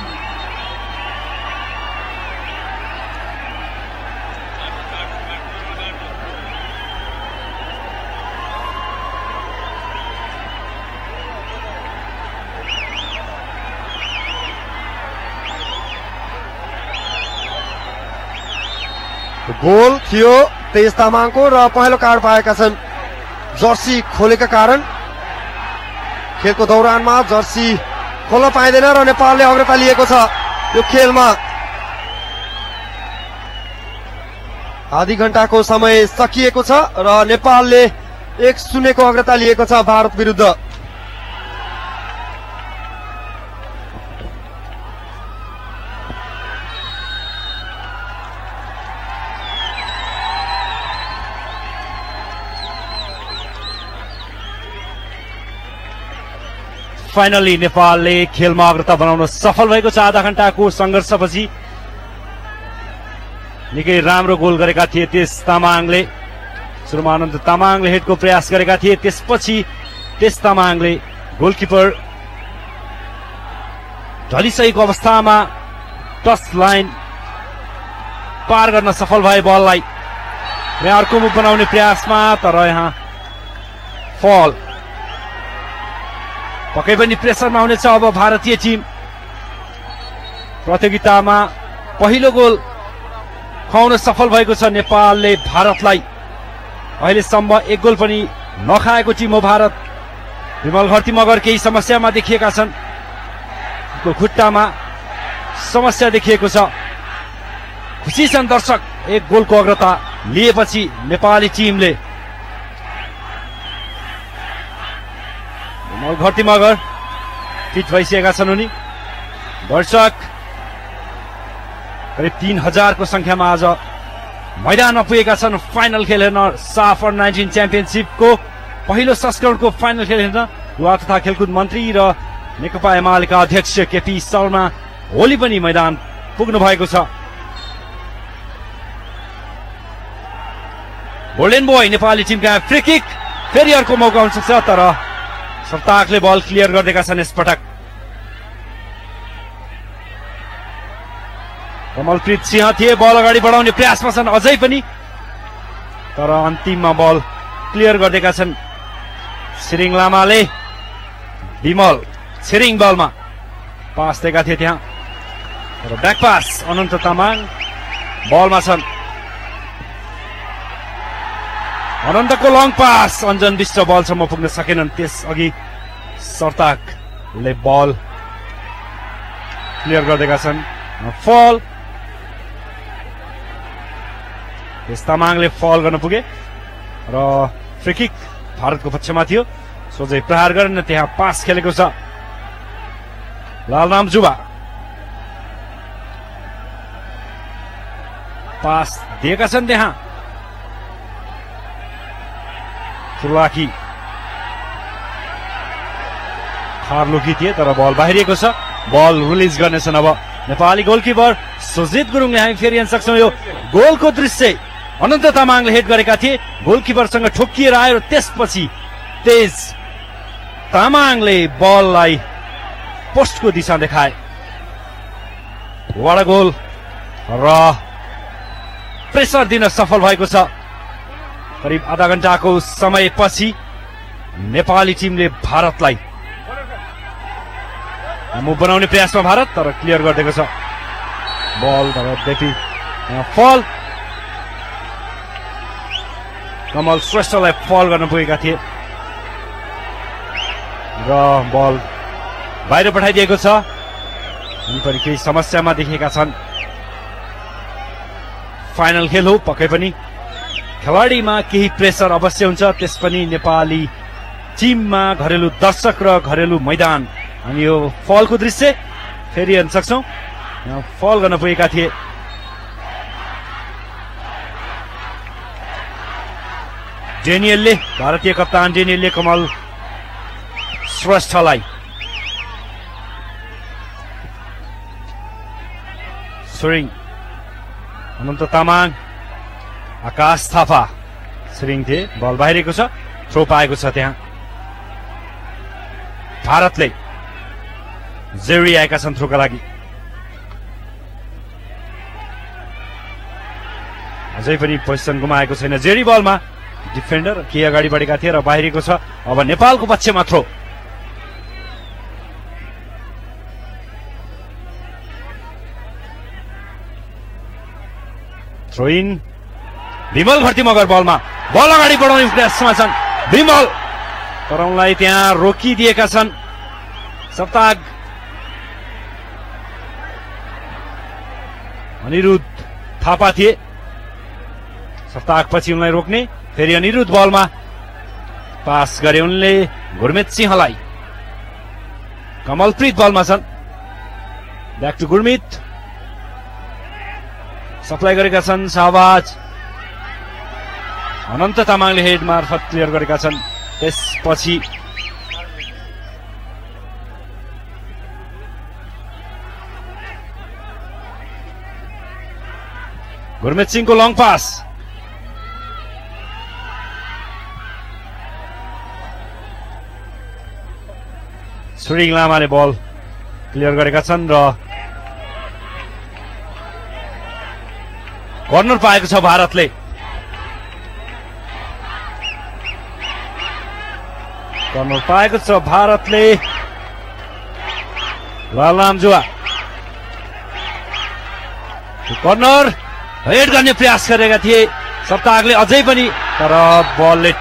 गोल थियो तेज तामाङको र पहेँलो कार्ड पाएका छन् जर्सी खोलेका कारण। खेलको दौरानमा जर्सी खोल्न पाइँदैन र नेपालले अग्रता लिएको छ यो खेलमा। आधी घण्टाको समय सकिएको छ र नेपालले 1-0 को अग्रता लिएको छ भारत विरुद्ध। फाइनली नेपालले खेलमा अग्रता बनाउन सफल भएको छ। आधा घण्टाको संघर्षपछि निकै राम्रो गोल गरेका थिए तेज तामाङले। सुरुमा अनन्त तामाङले हेडको प्रयास गरेका थिए, त्यसपछि तेज तामाङले गोलकिपर ढलिसकेको अवस्थामा टच लाइन पार गर्न सफल भए बललाई। यहाँ अर्को मुभ बनाउने प्रयासमा तर यहाँ फल। पक्कै पनि प्रेसरमा हुनेछ अब भारतीय टिम। प्रतियोगितामा पहिलो गोल खुवाउन सफल भएको छ नेपालले भारतलाई। अहिलेसम्म 1 गोल पनि नखाएको टिम हो भारत। विमल घरती मगर केही समस्यामा देखिएका छन्। खुट्टामा समस्या देखिएको छ। खुसी छन् दर्शक 1 गोलको अग्रता लिएपछि नेपाली टिमले। घरती मगर फिट भइसकेका छन् उनी। दर्शक करिब 3000 को संख्यामा आज मैदानमा पुगेका छन् फाइनल खेल हेर्न। साफ अन्डर-19 च्याम्पियनशिपको पहिलो संस्करणको फाइनल खेल हेर्न युवा तथा खेलकुद मन्त्री र नेकपा एमालेका अध्यक्ष केपी शर्मा ओली पनि मैदान पुग्नु भएको छ। गोल्डन बोय नेपाली टिमका फ्री किक। फेरि अर्को मौका हुन सक्छ तर सप्ताहले बल क्लियर गरिदिएका छन् यसपटक। कमलप्रीत सिंह थिए बल अगाडि बढाउने प्रयासमा छन् अझै पनि तर अन्तिममा बल क्लियर गरिदिएका छन् छिरिङ लामाले। विमल छिरिङ बलमा पास दिएका थिए त्यहाँ र ब्याक पास अनन्त तामाङ बलमा छन्। अनन्तको लङ पास अञ्जन विष्ट बलसम्म पुग्न सकेनन्। त्यसअघि सर्ताकले बल क्लियर गरिदिएका छन्। फल तामाङले फल गर्न पुगे र फ्री किक भारतको पक्षमा थियो। सोझै प्रहार गरेर त्यहाँ पास खेलेको छ लालराम जुवा। पास दिएका छन् त्यहाँ फुर्लाकी खारलुकी थिए तर बल बाहिरिएको छ। बल रिलिज गर्नेछन् अब नेपाली गोलकिपर सुजित गुरुङले। हामी फेरि हेर्न सक्छौँ यो गोलको दृश्य। अनन्त तामाङले हेड गरेका थिए, गोलकिपरसँग ठोकिएर आयो र त्यसपछि तेज तामाङले बललाई पोस्टको दिशा देखाए। वडा गोल र प्रेसर दिन सफल भएको छ। करिब आधा घण्टाको समयपछि नेपाली टिमले भारतलाई मुभ बनाउने प्रयासमा भारत तर क्लियर गरिदिएको छ। बल फल कमल श्रेष्ठलाई फल गर्न पुगेका थिए र बल बाहिर पठाइदिएको छ। यिनी पनि केही समस्यामा देखिएका छन्। फाइनल खेल हो, पक्कै पनि खेलाडीमा केही प्रेसर अवश्य हुन्छ, त्यस पनि नेपाली टिममा घरेलु दर्शक र घरेलु मैदान। अनि यो फलको दृश्य फेरि हेर्न सक्छौं, फल गर्न पुगेका थिए। डेनियलले, भारतीय कप्तान डेनियलले कमल श्रेष्ठलाई स्विङ, अनन्त तामाङ, आकाश थापा स्विङ थिए, बल बाहिरेको छ, थ्रो पाएको छ त्यहाँ। भारतले जेरी आएका छन् थ्रोका लागि। अझै पनि पोजिसन गुमाएको छैन जेरी, बलमा डिफेन्डर के अगाडि बढेका थिए र बाहिरेको छ। अब नेपालको पक्षमा थ्रो। थ्रो इन, विमल भर्ती मगर बलमा, बल अगाडि बढाउने प्रयासमा छन् विमल, तर उनलाई त्यहाँ रोकिदिएका छन् सप्ताग। अनिरुद्ध थापा थिए, सप्ताग पछि उनलाई रोक्ने, फेरि अनिरुद्ध बलमा पास गरे उनले गुरमित सिंहलाई। कमलप्रीत बलमा छन्, ब्याक टु गुरमित, सप्लाई गरेका छन् शाहबाज। अनन्त तामाङले हेड मार्फत क्लियर गरेका छन्। त्यसपछि गुरमित सिंहको लङ पास, सुरिङ लामाले बल क्लियर गरेका छन् र कर्नर पाएको छ भारतले। कर्नर पाएको छ भारतले। लालराम जुवा कर्नर हेड गर्ने प्रयास गरेका थिए सप्ताहले अझै पनि, तर बलले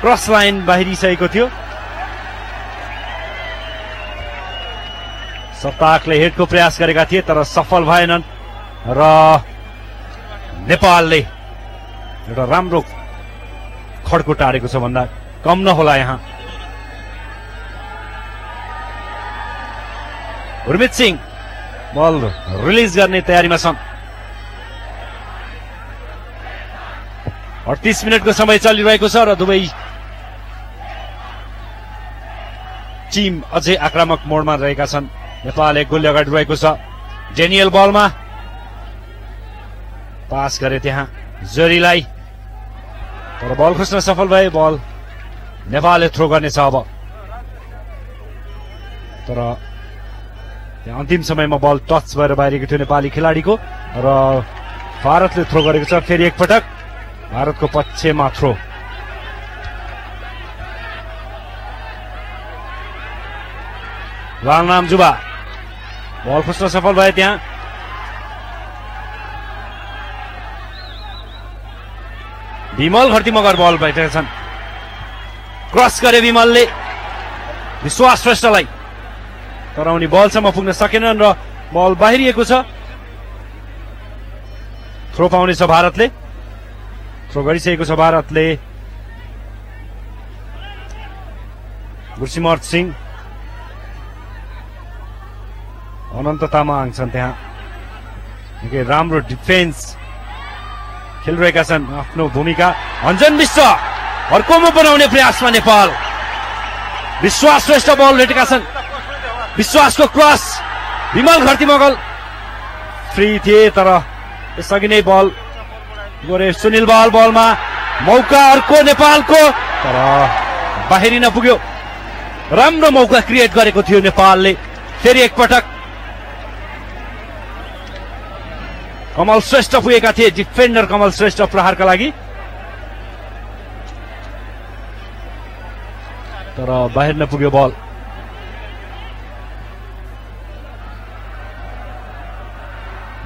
क्रस लाइन बाहिरिसकेको थियो। सप्ताहले हेडको प्रयास गरेका थिए तर सफल भएनन् र नेपालले एउटा राम्रो खड्को टारेको छ भन्दा कम नहोला। यहाँ गुरमित सिंह बल रिलिज गर्ने तयारीमा छन्। 38 मिनटको समय चलिरहेको छ र दुवै टिम अझै आक्रामक मोडमा रहेका छन्। नेपाल एक गोल अगाडि रहेको छ। डेनियल बलमा पास गरे त्यहाँ जरीलाई, तर बल खोज्न सफल भए। बल नेपालले थ्रो गर्नेछ अब, तर त्यहाँ अन्तिम समयमा बल टच भएर बाहिरिएको थियो नेपाली खेलाडीको र भारतले थ्रो गरेको छ। फेरि एकपटक भारतको पक्षमा थ्रो। लालराम जुबा बल खोज्न सफल भए त्यहाँ। विमल घरती मगर बल बैठेका छन्, क्रस गरे विमलले विश्वास श्रेष्ठलाई, तर उनी बलसम्म पुग्न सकेनन् र बल बाहिरिएको छ। थ्रो पाउनेछ भारतले, थ्रो गरिसकेको छ भारतले। गुरसिमर्थ सिंह, अनन्त तामाङ छन् त्यहाँ, निकै राम्रो डिफेन्स खेलिरहेका छन् आफ्नो भूमिका। अन्जन विश्व अर्कोमा बनाउने प्रयासमा नेपाल। विश्वास श्रेष्ठ बल भेटेका छन्, विश्वासको क्रस, विमल घरती मगर फ्री थिए तर यसअघि नै बल गरे सुनिल बल। बलमा मौका अर्को नेपालको, तर बाहिरिन पुग्यो। राम्रो मौका क्रिएट गरेको थियो नेपालले। फेरि एकपटक कमल श्रेष्ठ पुगेका थिए, डिफेन्डर कमल श्रेष्ठ प्रहारका लागि, तर बाहिर नपुग्यो बल।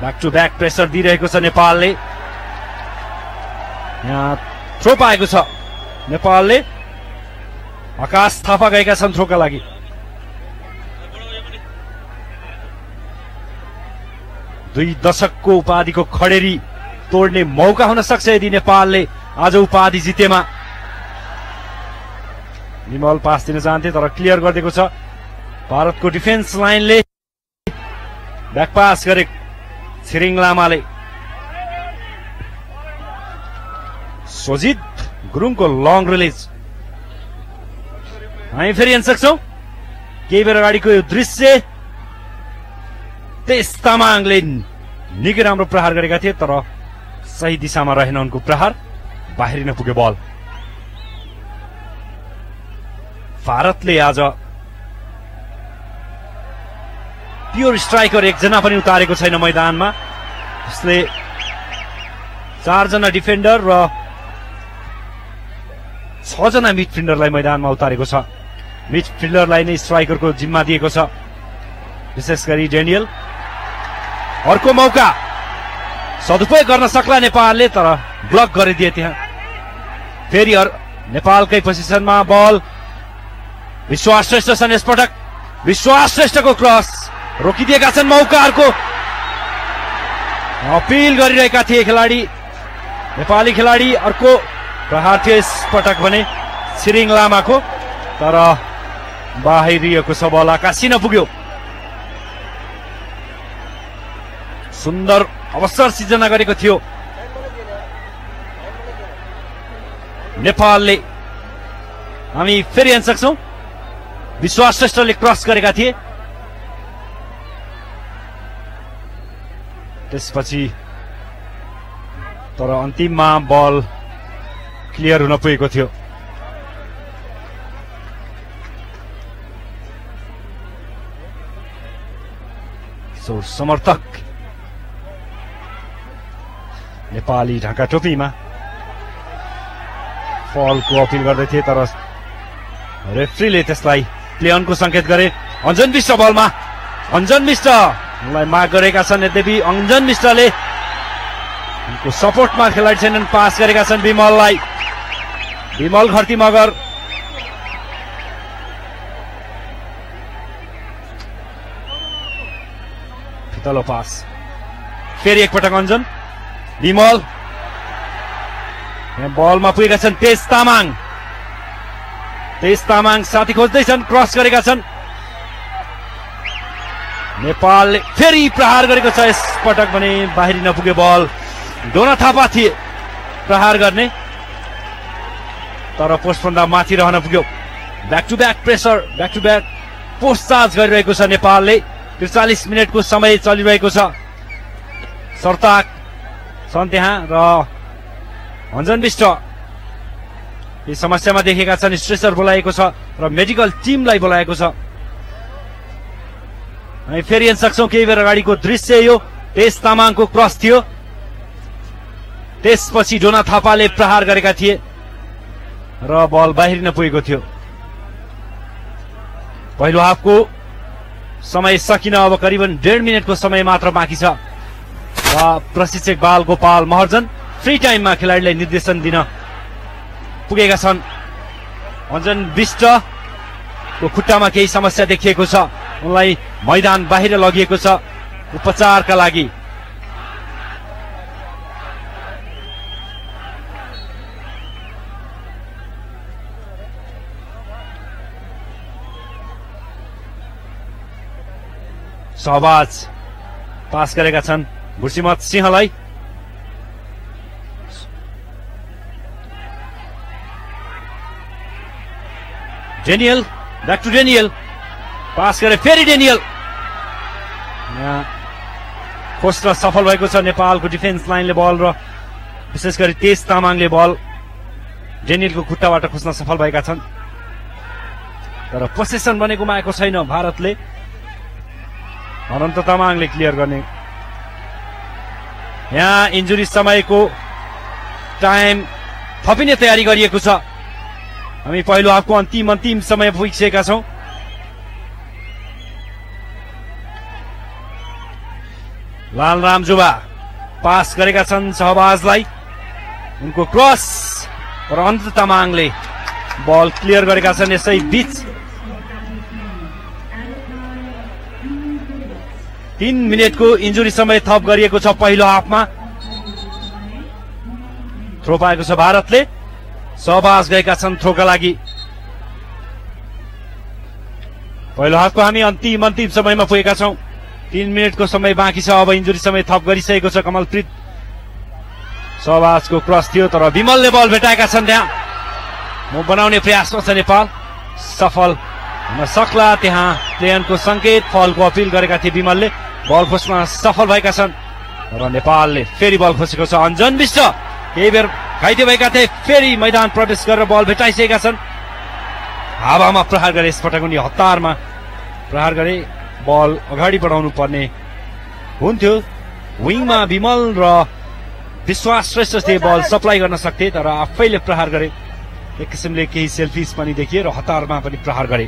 ब्याक टु ब्याक प्रेसर दिइरहेको छ नेपालले। यहाँ थ्रो पाएको छ नेपालले। आकाश थापा गएका छन् थ्रोका लागि। दुई दशकको उपाधिको खडेरी तोड्ने मौका हुन सक्छ यदि नेपालले आज उपाधि जितेमा। विमल पास दिन चाहन्थे तर क्लियर गरिदिएको छ भारतको डिफेन्स लाइनले। ब्याक पास गरे छिरिङ लामाले। सजित गुरुङको लङ रिलिज। हामी फेरि हेर्न सक्छौं केही बेर अगाडिको यो दृश्य। तेज तामाङले निकै राम्रो प्रहार गरेका थिए तर सही दिशामा रहेन उनको प्रहार, बाहिरिन पुग्यो बल। भारतले आज प्योर स्ट्राइकर एकजना पनि उतारेको छैन मैदानमा। यसले 4 जना डिफेन्डर र 6 जना मिडफिल्डरलाई मैदानमा उतारेको छ। मिडफिल्डरलाई नै स्ट्राइकरको जिम्मा दिएको छ, विशेष गरी डेनियल। अर्को मौका सदुपयोग गर्न सक्ला नेपालले तर ब्लक गरिदिए त्यहाँ। फेरि नेपालकै पोजिसनमा बल। विश्वास श्रेष्ठ छन् यसपटक। विश्वास श्रेष्ठको क्रस रोकिदिएका छन्। मौकाहरूको अपिल गरिरहेका थिए खेलाडी, नेपाली खेलाडी। अर्को प्रहार थियो यसपटक भने छिरिङ लामाको तर बाहिरिएको छ बल, आकाशिन पुग्यो। सुन्दर अवसर सिर्जना गरेको थियो नेपालले। हामी फेरि हेर्न सक्छौं विश्वास श्रेष्ठले क्रस गरेका थिए, त्यसपछि तर अन्तिममा बल क्लियर हुन पुगेको थियो। समर्थक नेपाली ढाका टोपीमा फलको अपिल गर्दै थिए तर रेफ्रीले त्यसलाई प्ले अनको संकेत गरे। अञ्जन विष्ट बलमा। अञ्जन विष्टलाई माग गरेका छन् यद्यपि अञ्जन विष्टले उनको सपोर्टमा खेलाडी छैनन्, पास गरेका छन् विमललाई। विमल घरती मगर। फितलो पास। फेरि एकपटक अञ्जन। विमल बलमा पुगेका छन् तेज तामाङ। तेज तामाङ साथी खोज्दैछन्, क्रस गरेका छन्। नेपालले फेरि प्रहार गरेको छ यसपटक भने बाहिर नपुगे बल। डोना थापा थिए प्रहार गर्ने तर पोस्टभन्दा माथि रहन पुग्यो। Back to back pressure, back to back post charge गरिरहेको छ नेपालले। 43 मिनटको समय चलिरहेको छ। सर्ताक छन् त्यहाँ र अञ्जन विष्ट यी समस्यामा देखेका छन्। स्ट्रेचर बोलाएको छ र मेडिकल टिमलाई बोलाएको छ। हामी फेरि हेर्न सक्छौं केही बेर अगाडिको दृश्य यो। तेज तामाङको क्रस थियो, त्यसपछि डोना थापाले प्रहार गरेका थिए र बल बाहिरिन पुगेको थियो। पहिलो हाफको समय सकिन अब करिबन 1.5 मिनटको समय मात्र बाँकी छ र प्रशिक्षक बाल गोपाल महर्जन फ्री टाइममा खेलाडीलाई निर्देशन दिन पुगेका छन्। अञ्जन विष्टको खुट्टामा केही समस्या देखिएको छ, उनलाई मैदान बाहिर लगिएको छ उपचारका लागि। सहबाज पास गरेका छन् भुर्सिमत सिंहलाई। Daniel, back to Daniel, pass गरे फेरि डेनियल। खोज्न सफल भएको छ नेपालको डिफेन्स लाइनले बल र विशेष गरी तेज तामाङले बल डेनियलको खुट्टाबाट खोज्न सफल भएका छन् तर पोसेसन भने गुमाएको छैन भारतले। अनन्त तामाङले क्लियर गर्ने। यहाँ इन्जुरी समयको टाइम थपिने तयारी गरिएको छ। हामी पहिलो हाफको अन्तिम समय पुगिसकेका छौं। लाल रामजुवा पास गरेका छन् सहबाजलाई, उनको क्रस र अनन्त तामाङले बल क्लियर गरेका छन्। यसै बीच 3 मिनेटको इन्जुरी समय थप गरिएको छ पहिलो हाफमा। थ्रो पाएको छ भारतले। सहबाज गएका छन् थ्रोका लागि। पहिलो हाफको हामी अन्तिम समयमा पुगेका छौं। 3 मिनेटको समय बाँकी छ। अब इन्जुरी समय थप गरिसकेको छ कमलप्रीत। सहबाजको क्रस थियो तर विमलले बल भेटाएका छन्। त्यहाँ मुभ बनाउने प्रयासमा छ नेपाल। सफल हुन सक्ला। त्यहाँ प्लेयरको संकेत फलको अपिल गरेका थिए विमलले। बल खोज्न सफल भएका छन् र नेपालले फेरि बल खोजेको छ। अन्जन विष्ट केही बेर घाइते भएका थिए, फेरि मैदान प्रवेश गरेर बल भेटाइसकेका छन्। हावामा प्रहार गरे यसपटक उनी हतारमा प्रहार गरे। बल अगाडि बढाउनु पर्ने हुन्थ्यो। विङमा विमल र विश्वास श्रेष्ठले बल सप्लाई गर्न सक्थे तर आफैले प्रहार गरे। एक किसिमले केही सेल्फिस पनि देखिए र हतारमा पनि प्रहार गरे।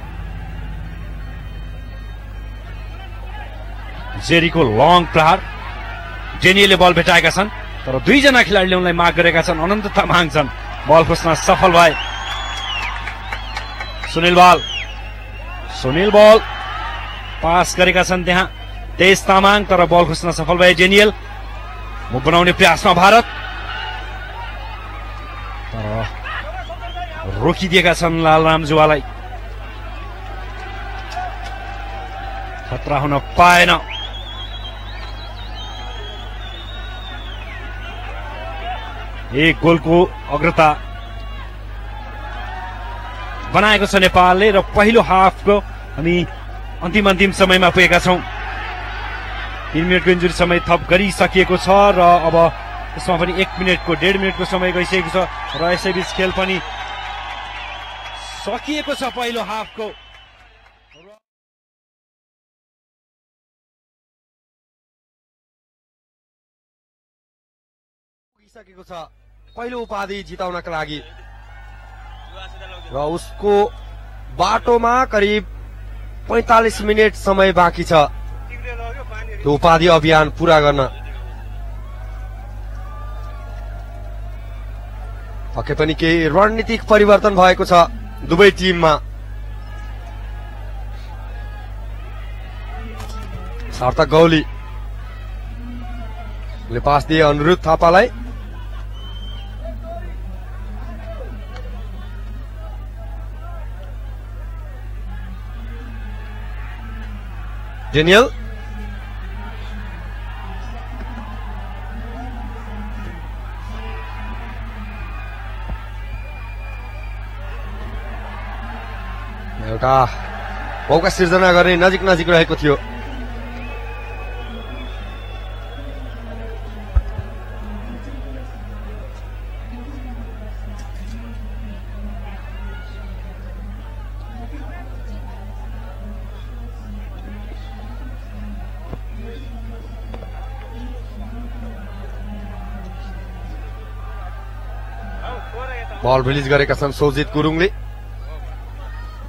जेरीको लङ प्रहार। डेनियलले बल भेटाएका छन् तर 2 जना खेलाडीले उनलाई माग गरेका छन्। अनन्त तामाङ छन् बल खोज्न सफल भए। सुनिल बल पास गरेका छन् त्यहाँ तेज तामाङ तर बल खोज्न सफल भए डेनियल। मुभ बनाउने प्रयासमा भारत तर रोकिदिएका छन् लालराम जुवालाई। खतरा हुन पाएन। एक गोलको अग्रता बनाएको छ नेपालले र पहिलो हाफको हामी अन्तिम समयमा पुगेका छौं। 3 मिनेटको इन्जुरी समय थप गरिसकिएको छ र अब यसमा पनि 1 मिनेटको 1.5 मिनेटको समय गइसकेको छ र यसैबीच खेल पनि सकिएको छ पहिलो हाफको। पुगिसकेको छ पहिलो उपाधि जिताउनका लागि र उसको बाटोमा करिब 45 मिनेट समय बाँकी छ त्यो उपाधि अभियान पूरा गर्न। पक्कै पनि केही रणनीतिक परिवर्तन भएको छ दुवै टिममा। सार्थक गौलीले पास दिए अनिरुद्ध थापालाई। डेनियल एउटा मौका सिर्जना गर्ने नजिक रहेको थियो। बल रिलिज गरेका छन् सोजित गुरुङले।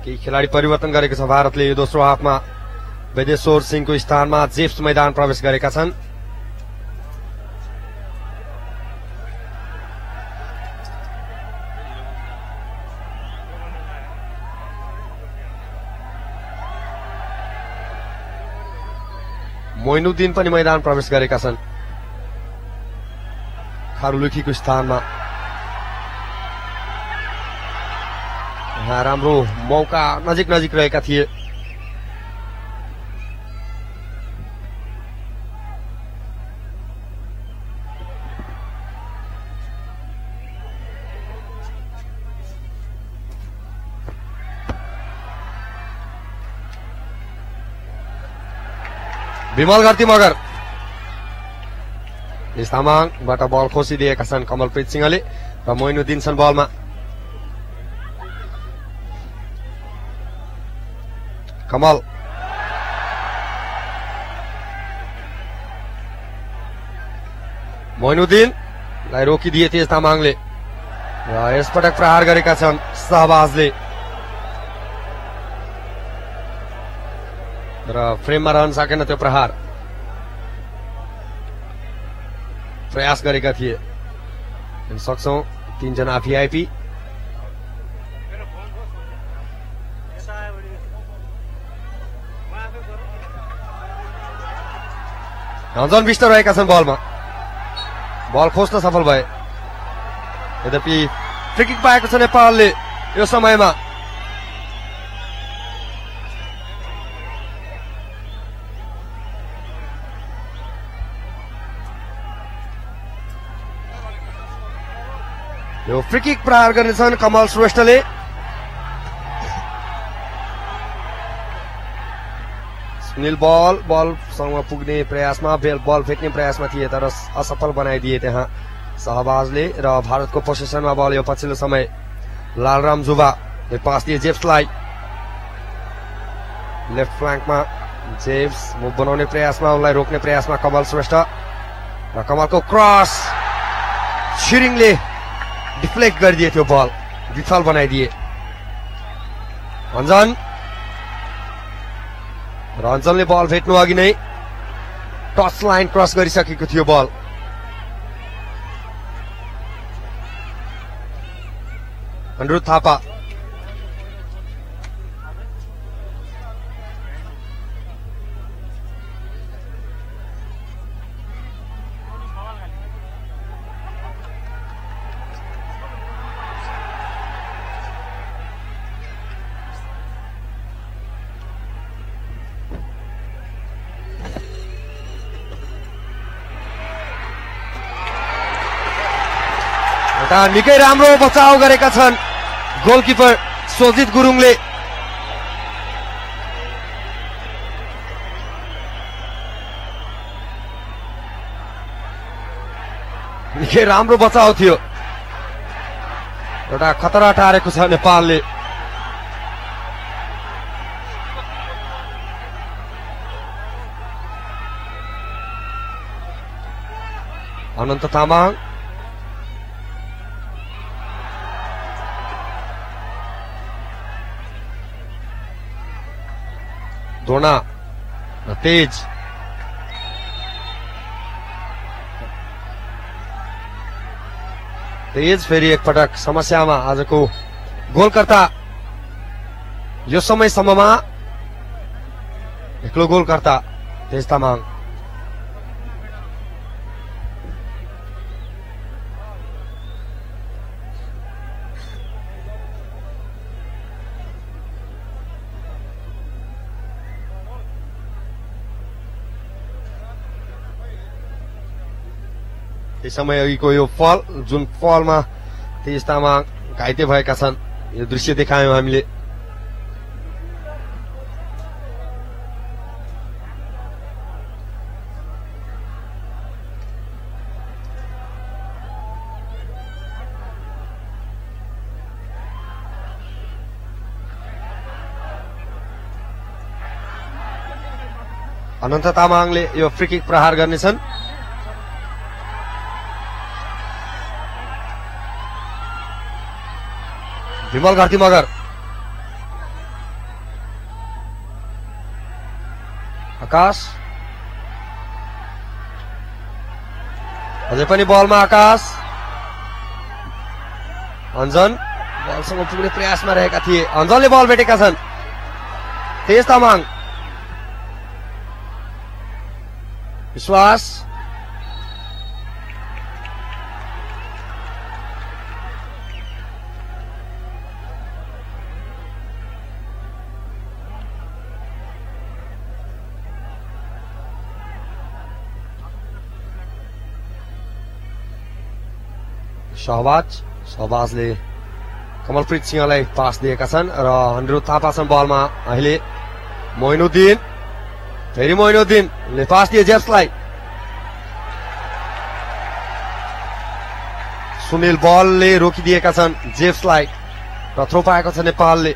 केही खेलाडी परिवर्तन गरेको छ भारतले। यो दोस्रो हाफमा वेदेश्वर सिंहको स्थानमा जेफ्स मैदान प्रवेश गरेका छन्। मोइनुद्दिन पनि मैदान प्रवेश गरेका छन् खारुलुखीको स्थानमा। राम्रो मौका नजिक रहेका थिए। विमल घरती मगर तामाङबाट बल खोसिदिएका छन् कमलप्रीत सिंहले र मोइनुद्दिन छन् बलमा। कमल मोइनुद्दिनलाई रोकिदिए तेज तामाङले र यसपटक प्रहार गरेका छन् सहबाजले र फ्रेममा रहन सकेन त्यो प्रहार। प्रयास गरेका थिए। सक्छौं 3 जना भिआइपी अन्जन विष्ट रहेका छन् बलमा। बल खोज्न सफल भए। यद्यपि फ्री किक पाएको छ नेपालले यो समयमा। यो फ्री किक प्रहार गर्नेछन् कमल श्रेष्ठले। सुनिल बलसँग पुग्ने प्रयासमा बल फेक्ने प्रयासमा थिए तर असफल बनाइदिए त्यहाँ सहबाजले र भारतको पोसेसनमा बल यो पछिल्लो समय। लालराम जुबा पास दिए जेब्सलाई लेफ्ट फ्ल्याङ्कमा। जेब्स मुभ बनाउने प्रयासमा उनलाई रोक्ने प्रयासमा कमल श्रेष्ठ र कमलको क्रस छिरिङले डिफ्लेक्ट गरिदिए त्यो बल विफल बनाइदिए। अन्जन र अन्जनले बल भेट्नु अघि नै टच लाइन क्रस गरिसकेको थियो बल। अनिरुद्ध थापा निकै राम्रो बचाउ गरेका छन् गोलकिपर सोजित गुरुङले। निकै राम्रो बचाउ थियो। एउटा खतरा टारेको छ नेपालले। अनन्त तामाङ दोना तेज फेरि एकपटक समस्यामा आजको गोलकर्ता यो समयसम्ममा एक्लो गोलकर्ता तेज तामाङ। त्यस समय अघिको यो फल जुन फलमा तेज तामाङ घाइते भएका छन् यो दृश्य देखायौं हामीले। अनन्त तामाङले यो फ्री किक प्रहार गर्नेछन्। विमल घरती मगर आकाश अझै पनि बलमा आकाश अन्जन बलसँग पुग्ने प्रयासमा रहेका थिए। अन्जनले बल भेटेका छन्। तेज तामाङ विश्वास सहबाजले कमलप्रीत सिंहलाई पास दिएका छन् र अनिरुद्ध थापा छन् बलमा। अहिले मोइनुद्दिन फेरि मोइनुद्दिनले पास दिए जेब्सलाई। सुनिल बलले रोकिदिएका छन् जेब्सलाई र थ्रो पाएको छ नेपालले।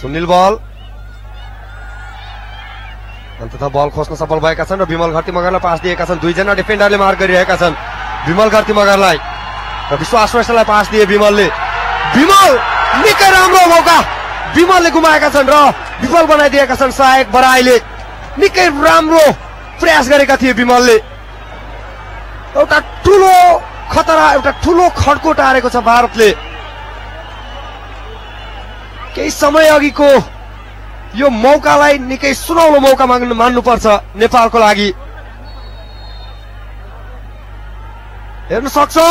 सुनिल बल अन्ततः बल खोज्न सफल भएका छन् र विमल घरती मगरलाई पास दिएका छन्। दुईजना डिफेन्डरले मार गरिरहेका छन् विमल घरती मगरलाई र विश्वास श्रेष्ठलाई पास दिए विमलले। विमल निकै राम्रो मौका विमलले गुमाएका छन् र विफल बनाइदिएका छन् सहायक बराईले। निकै राम्रो प्रयास गरेका थिए विमलले। एउटा ठुलो खतरा एउटा ठुलो खड्को टारेको छ भारतले। केही समय अघिको यो मौकालाई निकै सुनौलो मौका मान्नुपर्छ नेपालको लागि। हेर्न सक्छौ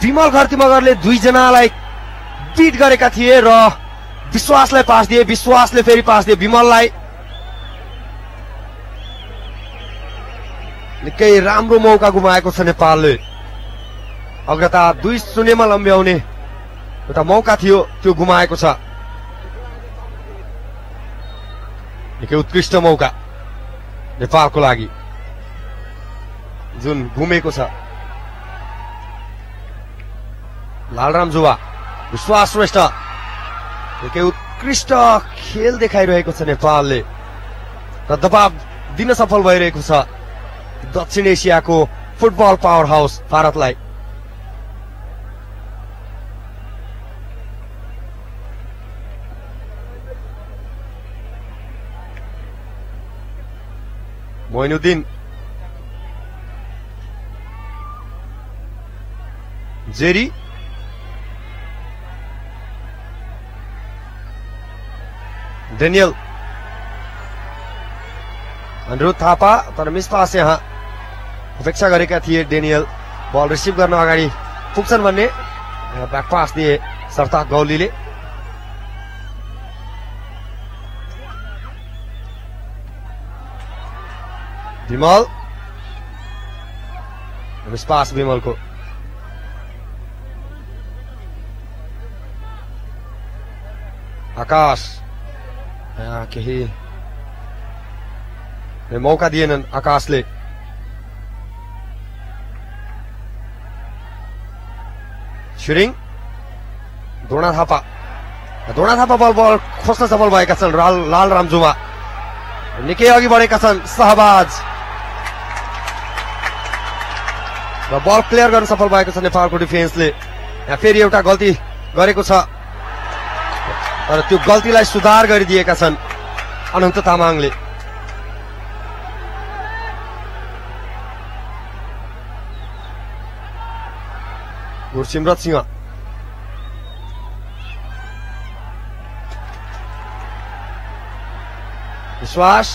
विमल घरती मगरले 2 जनालाई बिट गरेका थिए र विश्वासलाई पास दिए, विश्वासले फेरि पास दिए विमललाई। निकै राम्रो मौका गुमाएको छ नेपालले। अग्रता 2-0 मा लम्ब्याउने एउटा मौका थियो, त्यो गुमाएको छ। निकै उत्कृष्ट मौका नेपालको लागि जुन गुमेको छ। लालराम जुवा, विश्वास श्रेष्ठ, निकै उत्कृष्ट खेल देखाइरहेको छ नेपालले र दबाब दिन सफल भइरहेको छ दक्षिण एसियाको फुटबल पावर हाउस भारतलाई। मोइनुद्दिन, जेरी, डेनियल, अनुरोध थापा, तर मिस पास यहाँ अपेक्षा गरेका थिए डेनियल बल रिसिभ गर्न अगाडि पुग्छन् भन्ने। ब्याक पास दिए सरताज गौलीले। विमल, मिस पास विमलको। आकाश, केही मौका दिएनन् आकाशले। छिरिङ, दोडा थापा बल खोज्न सफल भएका छन् लालराम जुवा। निकै अघि बढेका छन् सहबाज र बल क्लियर गर्न सफल भएको छ नेपालको डिफेन्सले। यहाँ फेरि एउटा गल्ती गरेको छ तर त्यो गल्तीलाई सुधार गरिदिएका छन् अनन्त तामाङले। गुरसिमरत सिंह, विश्वास,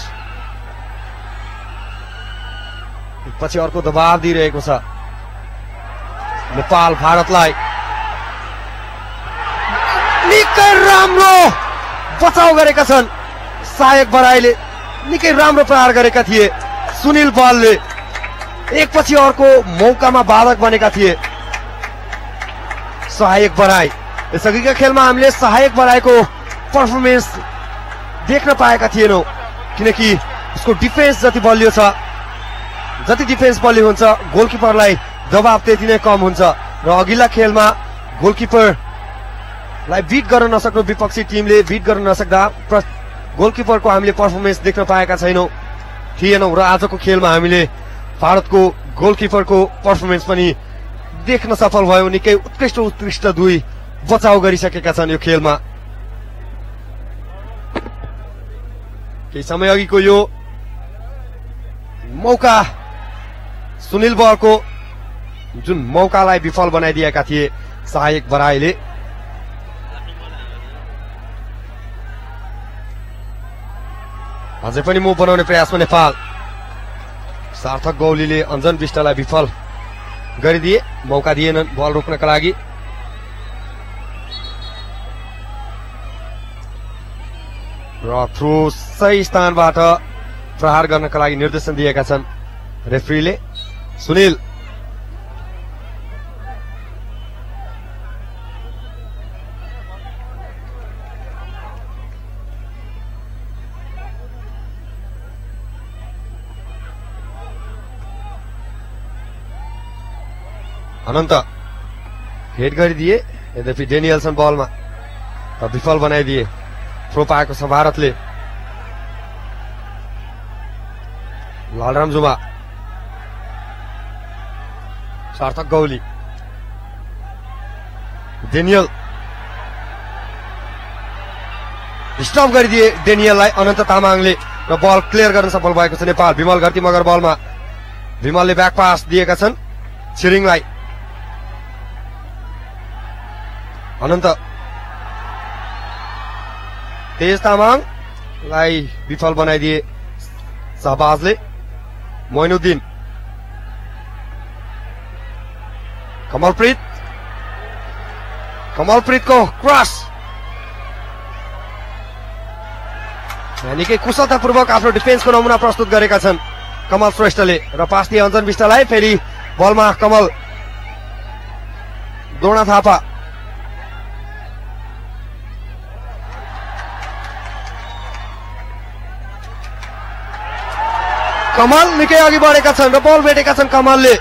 पछि अर्को दबाव दिइरहेको छ नेपाल भारतलाई। निकै राम्रो बचाउ गरेका छन् सहायक बराईले। निकै राम्रो प्रहार गरेका थिए सुनिल बलले। एकपछि अर्को मौकामा बाधक बनेका थिए सहायक बराई। यसअघिका खेलमा हामीले सहायक बराईको पर्फर्मेन्स देख्न पाएका थिएनौं किनकि उसको डिफेन्स जति बलियो छ, जति डिफेन्स बलियो हुन्छ गोलकिपरलाई दबाव त्यति नै कम हुन्छ र अघिल्ला खेलमा गोलकिपरलाई बिट गर्न नसक्नु विपक्षी टिमले बिट गर्न नसक्दा गोलकिपरको हामीले पर्फर्मेन्स देख्न पाएका थिएनौं र आजको खेलमा हामीले भारतको गोलकिपरको पर्फर्मेन्स पनि देख्न सफल भयो। निकै उत्कृष्ट 2 बचाउ गरिसकेका छन् यो खेलमा। केही समय अघिको यो मौका सुनिल बलको जुन मौकालाई विफल बनाइदिएका थिए सहायक बराईले। अझै पनि मुभ बनाउने प्रयासमा नेपाल। सार्थक गौलीले अञ्जन विष्टलाई विफल गरिदिए, मौका दिएनन् बल रोक्नका लागि। र थ्रो सही स्थानबाट प्रहार गर्नका लागि निर्देशन दिएका छन् रेफ्रीले। सुनिल, अनन्त हेड गरिदिए, यद्यपि डेनियल्सन बलमा विफल बनाइदिए। थ्रो पाएको छ भारतले। लालराम जुवा, सार्थक गौली, डेनियल स्टप गरिदिए डेनियललाई अनन्त तामाङले र बल क्लियर गर्न सफल भएको छ नेपाल। विमल घरती मगर बलमा, विमलले ब्याक पास दिएका छन् छिरिङलाई। अनन्त तेज तामाङलाई विफल बनाइदिए शहबाजले। मोइनुद्दिन, कमलप्रीतको क्रस निकै कुशलतापूर्वक आफ्नो डिफेन्सको नमुना प्रस्तुत गरेका छन् कमल श्रेष्ठले र पास दिए अञ्जन विष्टलाई। फेरि बलमा कमल, द्रोणा थापा, कमल निकै अघि बढेका छन् र बल भेटेका छन् कमलले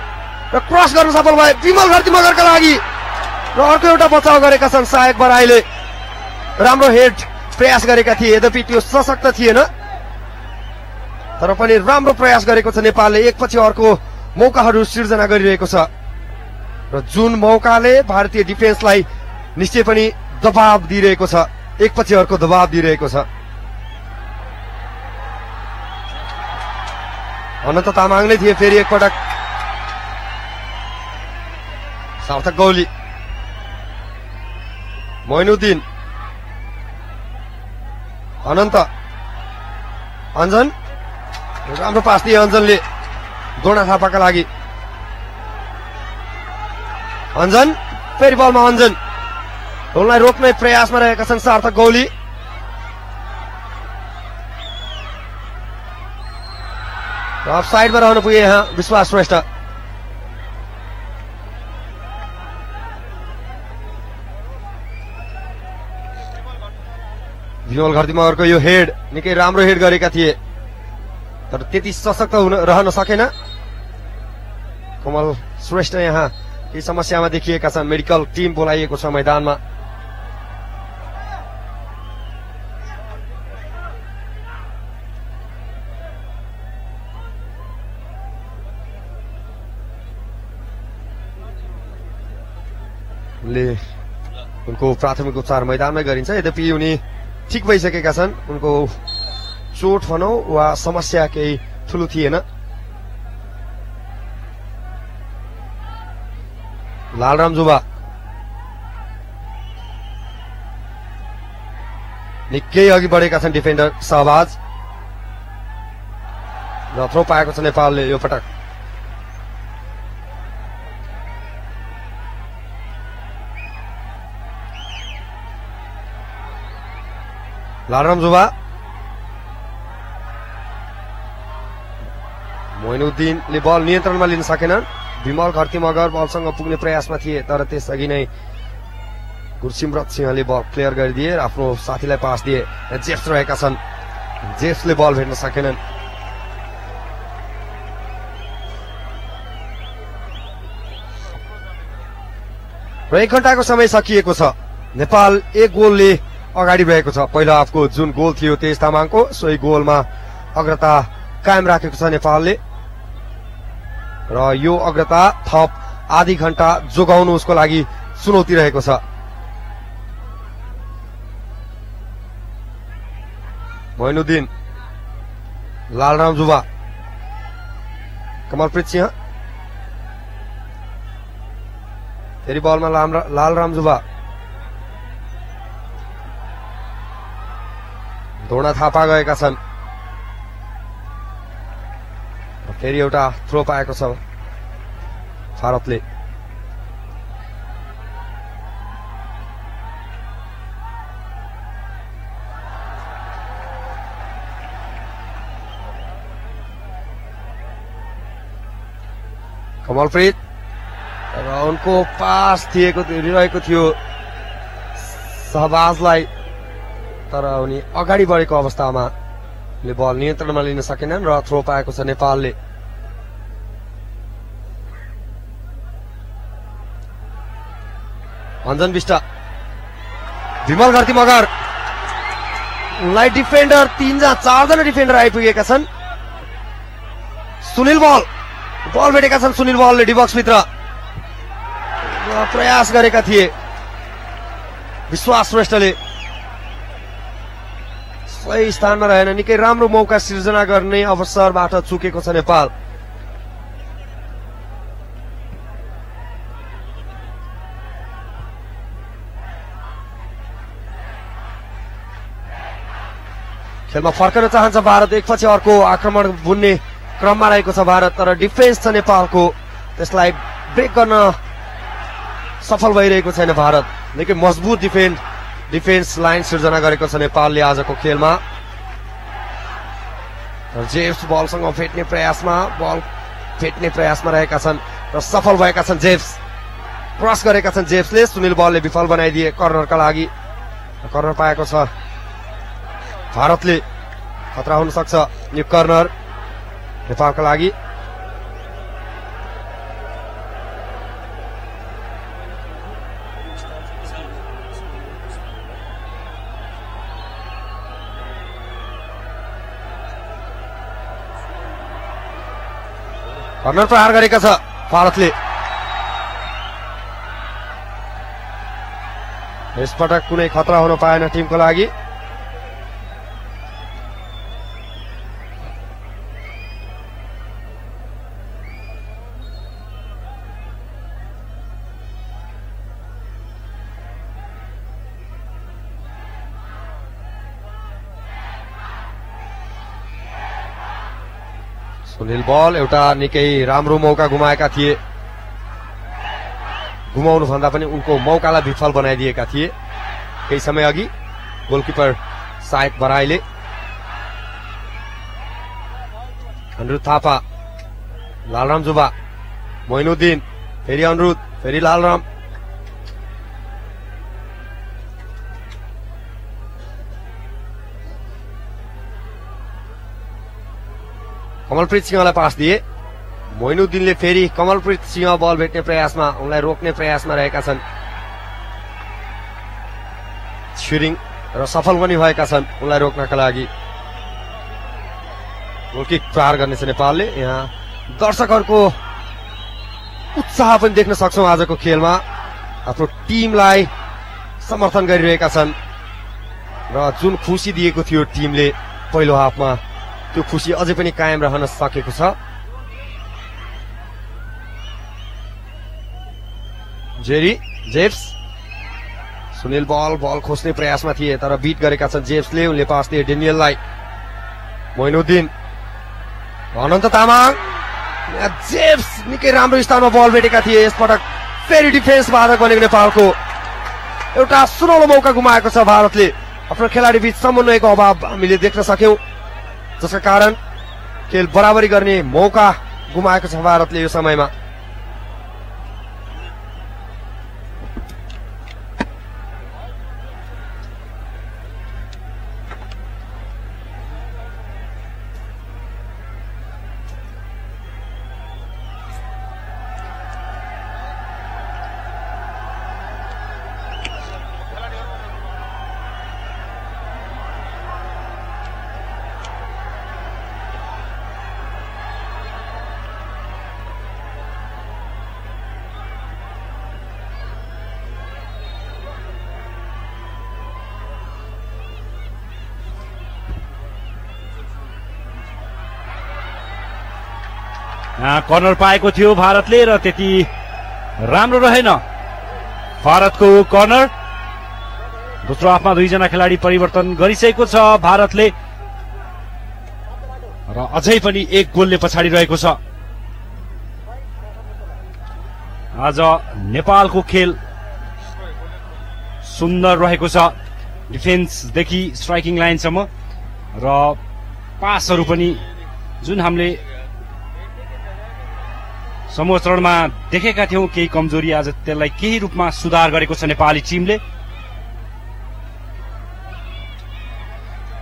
र क्रस गर्न सफल भए विमल घरती मगरका लागि र अर्को एउटा बचाउ गरेका छन् सहायक बराईले। राम्रो हेड प्रयास गरेका थिए, यद्यपि त्यो सशक्त थिएन, तर पनि राम्रो प्रयास गरेको छ नेपालले। एकपछि अर्को मौकाहरू सिर्जना गरिरहेको छ र जुन मौकाले भारतीय डिफेन्सलाई निश्चय पनि दबाव दिइरहेको छ, एकपछि अर्को दबाव दिइरहेको छ। अनन्त तामाङ नै थिए फेरि एकपटक, सार्थक गौली, मोइनुद्दिन, अनन्त, अञ्जन, राम्रो पास दिए अञ्जनले द्रोणा थापाका लागि। अञ्जन, फेरि बलमा अञ्जन, उनलाई रोक्ने प्रयासमा रहेका छन् सार्थक गौली। अफ साइडमा रहन पुगे यहाँ विश्वास श्रेष्ठ। विमल घरती मगरको यो हेड निकै राम्रो हेड गरेका थिए, तर त्यति सशक्त रहन सकेन। कमल श्रेष्ठ यहाँ केही समस्यामा देखिएका छन्, मेडिकल टिम बोलाइएको छ मैदानमा। उनको प्राथमिक उपचार मैदानमै गरिन्छ, यद्यपि उनी ठिक भइसकेका छन्। उनको चोट भनौँ वा समस्या केही ठुलो थिएन। लालराम जुबा निकै अघि बढेका छन् डिफेन्डर शहबाज र थ्रो पाएको छ नेपालले यो पटक। लालराम जुबा, मोइनुद्दिनले बल नियन्त्रणमा लिन सकेनन्। विमल घरती मगर बलसँग पुग्ने प्रयासमा थिए, तर त्यसअघि नै गुरसिमरत सिंहले बल क्लियर गरिदिए र आफ्नो साथीलाई पास दिए। जेफ्स रहेका छन्, जेफ्सले बल भेट्न सकेनन्। र 1 घण्टाको समय सकिएको छ। नेपाल 1 गोलले अगाडि रहेको छ। पहिलो हाफको जुन गोल थियो तेज तामाङको, सोही गोलमा अग्रता कायम राखेको छ नेपालले र यो अग्रता थप आधी घण्टा जोगाउनु उसको लागि चुनौती रहेको छ। मोइनुद्दिन, लालराम जुबा, कमलप्रीत सिंह, फेरि बलमा लालराम जुबा, द्रोणा थापा गएका छन्। फेरि एउटा थ्रो पाएको छ भारतले। कमलप्रीत र उनको पास रहेको थियो शहबाजलाई, तर उनी अगाडि बढेको अवस्थामा बल नियन्त्रणमा लिन सकेनन् र थ्रो पाएको छ नेपालले। अञ्जन विष्ट, विमल घरती मगर, उनलाई डिफेन्डर 4जना डिफेन्डर आइपुगेका छन्। सुनिल बल भेटेका छन्, सुनिल बलले डिबक्स भित्र प्रयास गरेका थिए विश्वास श्रेष्ठले, सही स्थानमा रहेन। निकै राम्रो मौका सिर्जना गर्ने अवसरबाट चुकेको छ नेपाल। खेलमा फर्कन चाहन्छ भारत। एकपछि अर्को आक्रमण बुन्ने क्रममा रहेको छ भारत, तर डिफेन्स छ नेपालको, त्यसलाई ब्रेक गर्न सफल भइरहेको छैन भारत। निकै मजबुत डिफेन्स लाइन सिर्जना गरेको छ नेपालले आजको खेलमा। जेम्स बलसँग फेट्ने प्रयासमा रहेका छन् र सफल भएका छन्। जेम्स क्रस गरेका छन् जेम्सले, सुनिल बलले विफल बनाइदिए कर्नरका लागि। कर्नर पाएको छ भारतले, खतरा हुन सक्छ यो कर्नर नेपालका लागि। कर्नर प्रहार गरेका छ भारतले। यसपटक कुनै खतरा हुन पाएन टिमको लागि। सुनिल बल एउटा निकै राम्रो मौका गुमाएका थिए, गुमाउनु भन्दा पनि उनको मौकालाई विफल बनाइदिएका थिए केही समय अघि गोलकिपर सायक बराइले। अनुरुद्ध थापा, लालराम जुबा, मोइनुद्दिन, फेरि अनुरुद्ध, फेरि लालराम। कमलप्रीत सिंहलाई पास दिए। मोइनुद्दिनले फेरि कमलप्रीत सिंह बल भेट्ने प्रयासमा, उनलाई रोक्ने प्रयासमा रहेका छन्। छिरिङ र सफल पनि भएका छन् उनलाई रोक्नका लागि। गोलकिक प्रहार गर्नेछ नेपालले। यहाँ दर्शकहरूको उत्साह पनि देख्न सक्छौं आजको खेलमा। आफ्नो टिमलाई समर्थन गरिरहेका छन् र जुन खुसी दिएको थियो टिमले पहिलो हाफमा, त्यो खुसी अझै पनि कायम रहन सकेको छ। जेम्स, सुनिल बल खोज्ने प्रयासमा थिए तर बिट गरेका छन् जेम्सले। उनले पास दिए डेनियललाई। मोइनुद्दिन, अनन्त तामाङ, जेम्स निकै राम्रो स्थानमा बल भेटेका थिए। यसपटक फेरि डिफेन्स बाधक बनेको नेपालको। एउटा सुनौलो मौका गुमाएको छ भारतले। आफ्नो खेलाडी बीच समन्वयको अभाव हामीले देख्न सक्यौं, जसका कारण खेल बराबरी गर्ने मौका गुमाएको छ भारतले यो समयमा। कर्नर पाएको थियो भारतले र त्यति राम्रो रहेन भारतको कर्नर। दोस्रो हाफमा दुईजना खेलाडी परिवर्तन गरिसकेको छ भारतले र अझै पनि एक गोलले पछाडि रहेको छ। आज नेपालको खेल सुन्दर रहेको छ, डिफेन्सदेखि स्ट्राइकिङ लाइनसम्म र पासहरू पनि जुन हामीले समूह चरणमा देखेका थियौं केही कमजोरी, आज त्यसलाई केही रूपमा सुधार गरेको छ नेपाली टिमले।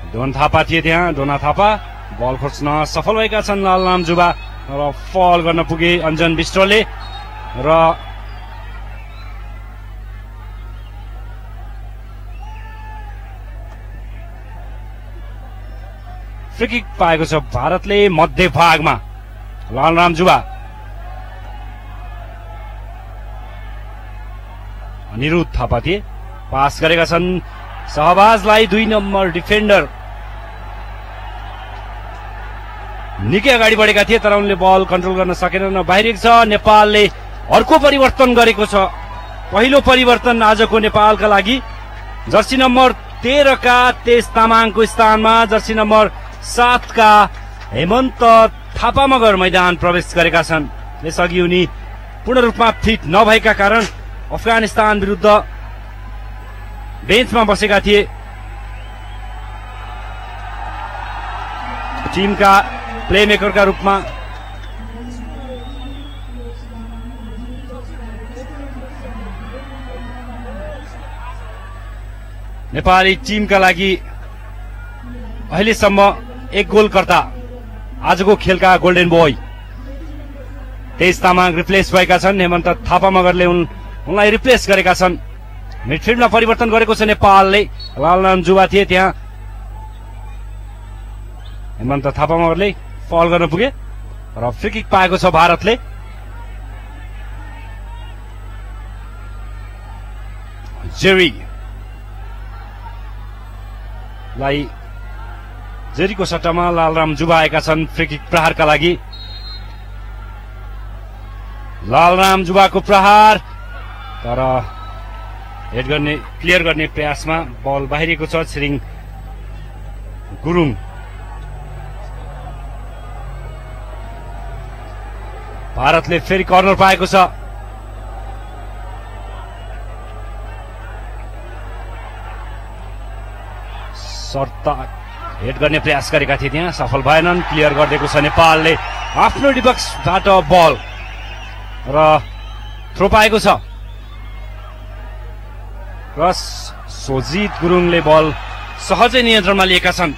डोना थापा थिए त्यहाँ, डोना थापा बल खोज्न सफल भएका छन् लालराम जुबा र फल गर्न पुगे अञ्जन विष्टले र फ्री किक पाएको छ भारतले मध्य भागमा। लालराम जुबा, अनिरुद्ध थापा थिए, पास गरेका छन् सहबाजलाई। 2 नम्बर डिफेन्डर निकै अगाडि बढेका थिए तर उनले बल कन्ट्रोल गर्न सकेनन्, बाहिरिएको छ। नेपालले अर्को परिवर्तन गरेको छ, पहिलो परिवर्तन आजको नेपालका लागि। जर्सी नम्बर 13 का तेज तामाङको स्थानमा जर्सी नम्बर 7 का हेमन्त थापा मगर मैदान प्रवेश गरेका छन्। यसअघि उनी पूर्ण रूपमा फिट नभएका कारण अफगानिस्तान विरुद्ध बेन्चमा बसेका थिए। टिमका प्लेमेकरका रूपमा नेपाली टिमका लागि अहिलेसम्म 1 गोलकर्ता आजको खेलका गोल्डेन बोय तेज तामाङ रिप्लेस भएका छन्। हेमन्त थापा मगरले उनलाई रिप्लेस गरेका छन्। मिडफिल्डमा परिवर्तन गरेको छ नेपालले। लालराम जुवा थिए त्यहाँ। हेमन्त थापा मगरले फल गर्न पुगे र फ्री किक पाएको छ भारतले। जेरीको सट्टामा लालराम जुवा आएका छन् फ्री किक प्रहारका लागि। लालराम जुवाको प्रहार तर हेड गर्ने क्लियर गर्ने प्रयासमा बल बाहिरिएको छ। छिरिङ गुरुङ भारतले फेरि कर्नर पाएको छ। सर्ता हेड गर्ने प्रयास गरेका थिए त्यहाँ, सफल भएनन्। क्लियर गरिदिएको छ नेपालले आफ्नो डिबक्सबाट बल र थ्रो पाएको छ। क्रस सोजित गुरुङले बल सहजै नियन्त्रणमा लिएका छन्।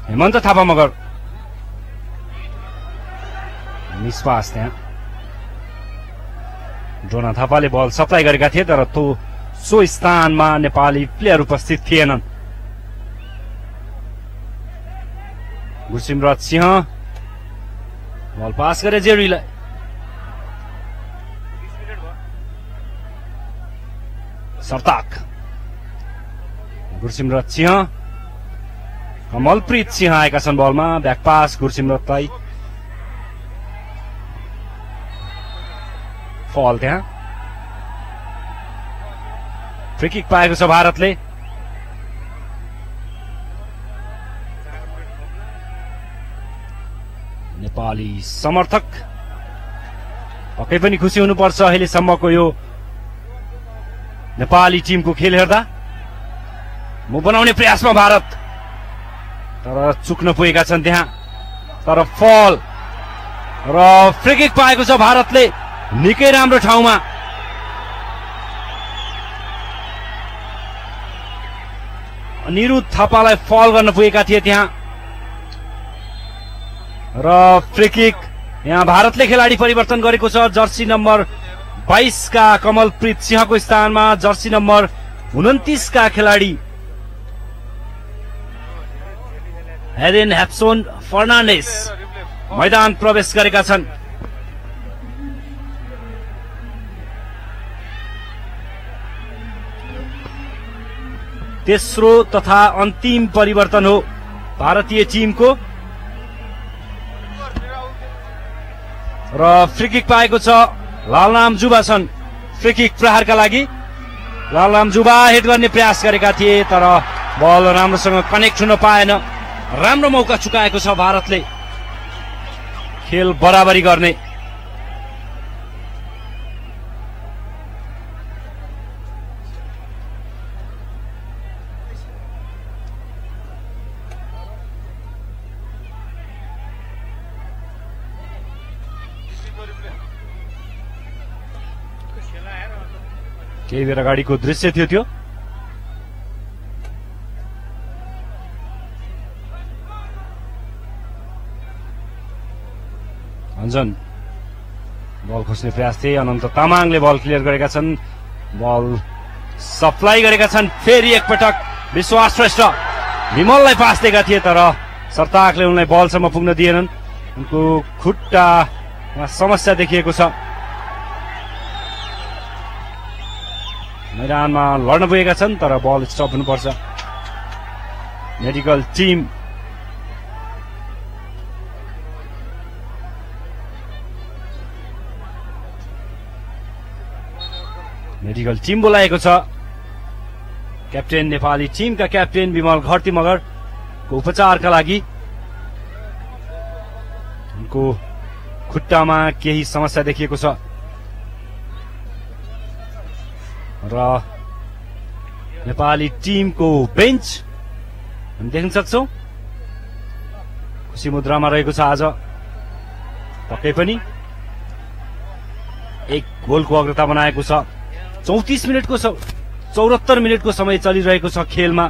हेमन्त थापा मगर निष्पास त्यहाँ। ड्रोना थापाले बल सप्लाई गरेका थिए तर सो स्थानमा नेपाली प्लेयर उपस्थित थिएनन्। गुरसिमरत सिंह बल पास गरे जेरीलाई। सर्ताक गुरसिमरत सिंह कमलप्रीत सिंह आएका छन् बलमा। ब्याक पास गुरसिमरतलाई फल त्यहाँ। फ्री किक पाएको छ भारतले। नेपाली समर्थक पक्कै पनि खुसी हुनुपर्छ अहिलेसम्मको यो नेपाली टिमको खेल हेर्दा। मुख बनाउने प्रयासमा भारत तर चुक्न पुगेका छन् त्यहाँ। तर फल र फ्री किक पाएको छ भारतले निकै राम्रो ठाउँमा। अनिरुद्ध थापालाई फल गर्न पुगेका थिए त्यहाँ र फ्री किक। यहाँ भारतले खेलाडी परिवर्तन गरेको छ। जर्सी नम्बर 22 का कमलप्रीत सिंहको स्थानमा जर्सी नम्बर 29 का खेलाडी हेरेन हेप्सोन फर्नान्डेस मैदान प्रवेश गरेका छन्। तेस्रो तथा अन्तिम परिवर्तन हो भारतीय टिमको र फ्री किक पाएको छ लालराम जुवा छन्। फ्री किक प्रहारका लागि लालराम जुवा हेड गर्ने प्रयास गरेका थिए तर बल राम्रोसँग कनेक्ट हुन पाएन। राम्रो मौका चुकाएको छ भारतले खेल बराबरी गर्ने। केही बेर अगाडिको दृश्य थियो त्यो। अन्जन बल खोज्ने प्रयास थिए। अनन्त तामाङले बल क्लियर गरेका छन्। बल सप्लाई गरेका छन्। फेरि एकपटक विश्वास श्रेष्ठ विमललाई पास दिएका थिए तर सर्ताकले उनलाई बलसम्म पुग्न दिएनन्। उनको खुट्टामा समस्या देखिएको छ। मैदानमा लड्न पुगेका छन् तर बल स्टप हुनुपर्छ। मेडिकल टिम मेडिकल टिम बोलाएको छ। क्याप्टेन नेपाली टिमका क्याप्टेन विमल घरती मगरको उपचारका लागि। उनको खुट्टामा केही समस्या देखिएको छ र नेपाली टिमको बेन्च हामी देख्न सक्छौं खुशी मुद्रामा रहेको छ। आज पक्कै पनि एक गोलको अग्रता बनाएको छ। 74 मिनटको समय चलिरहेको छ खेलमा।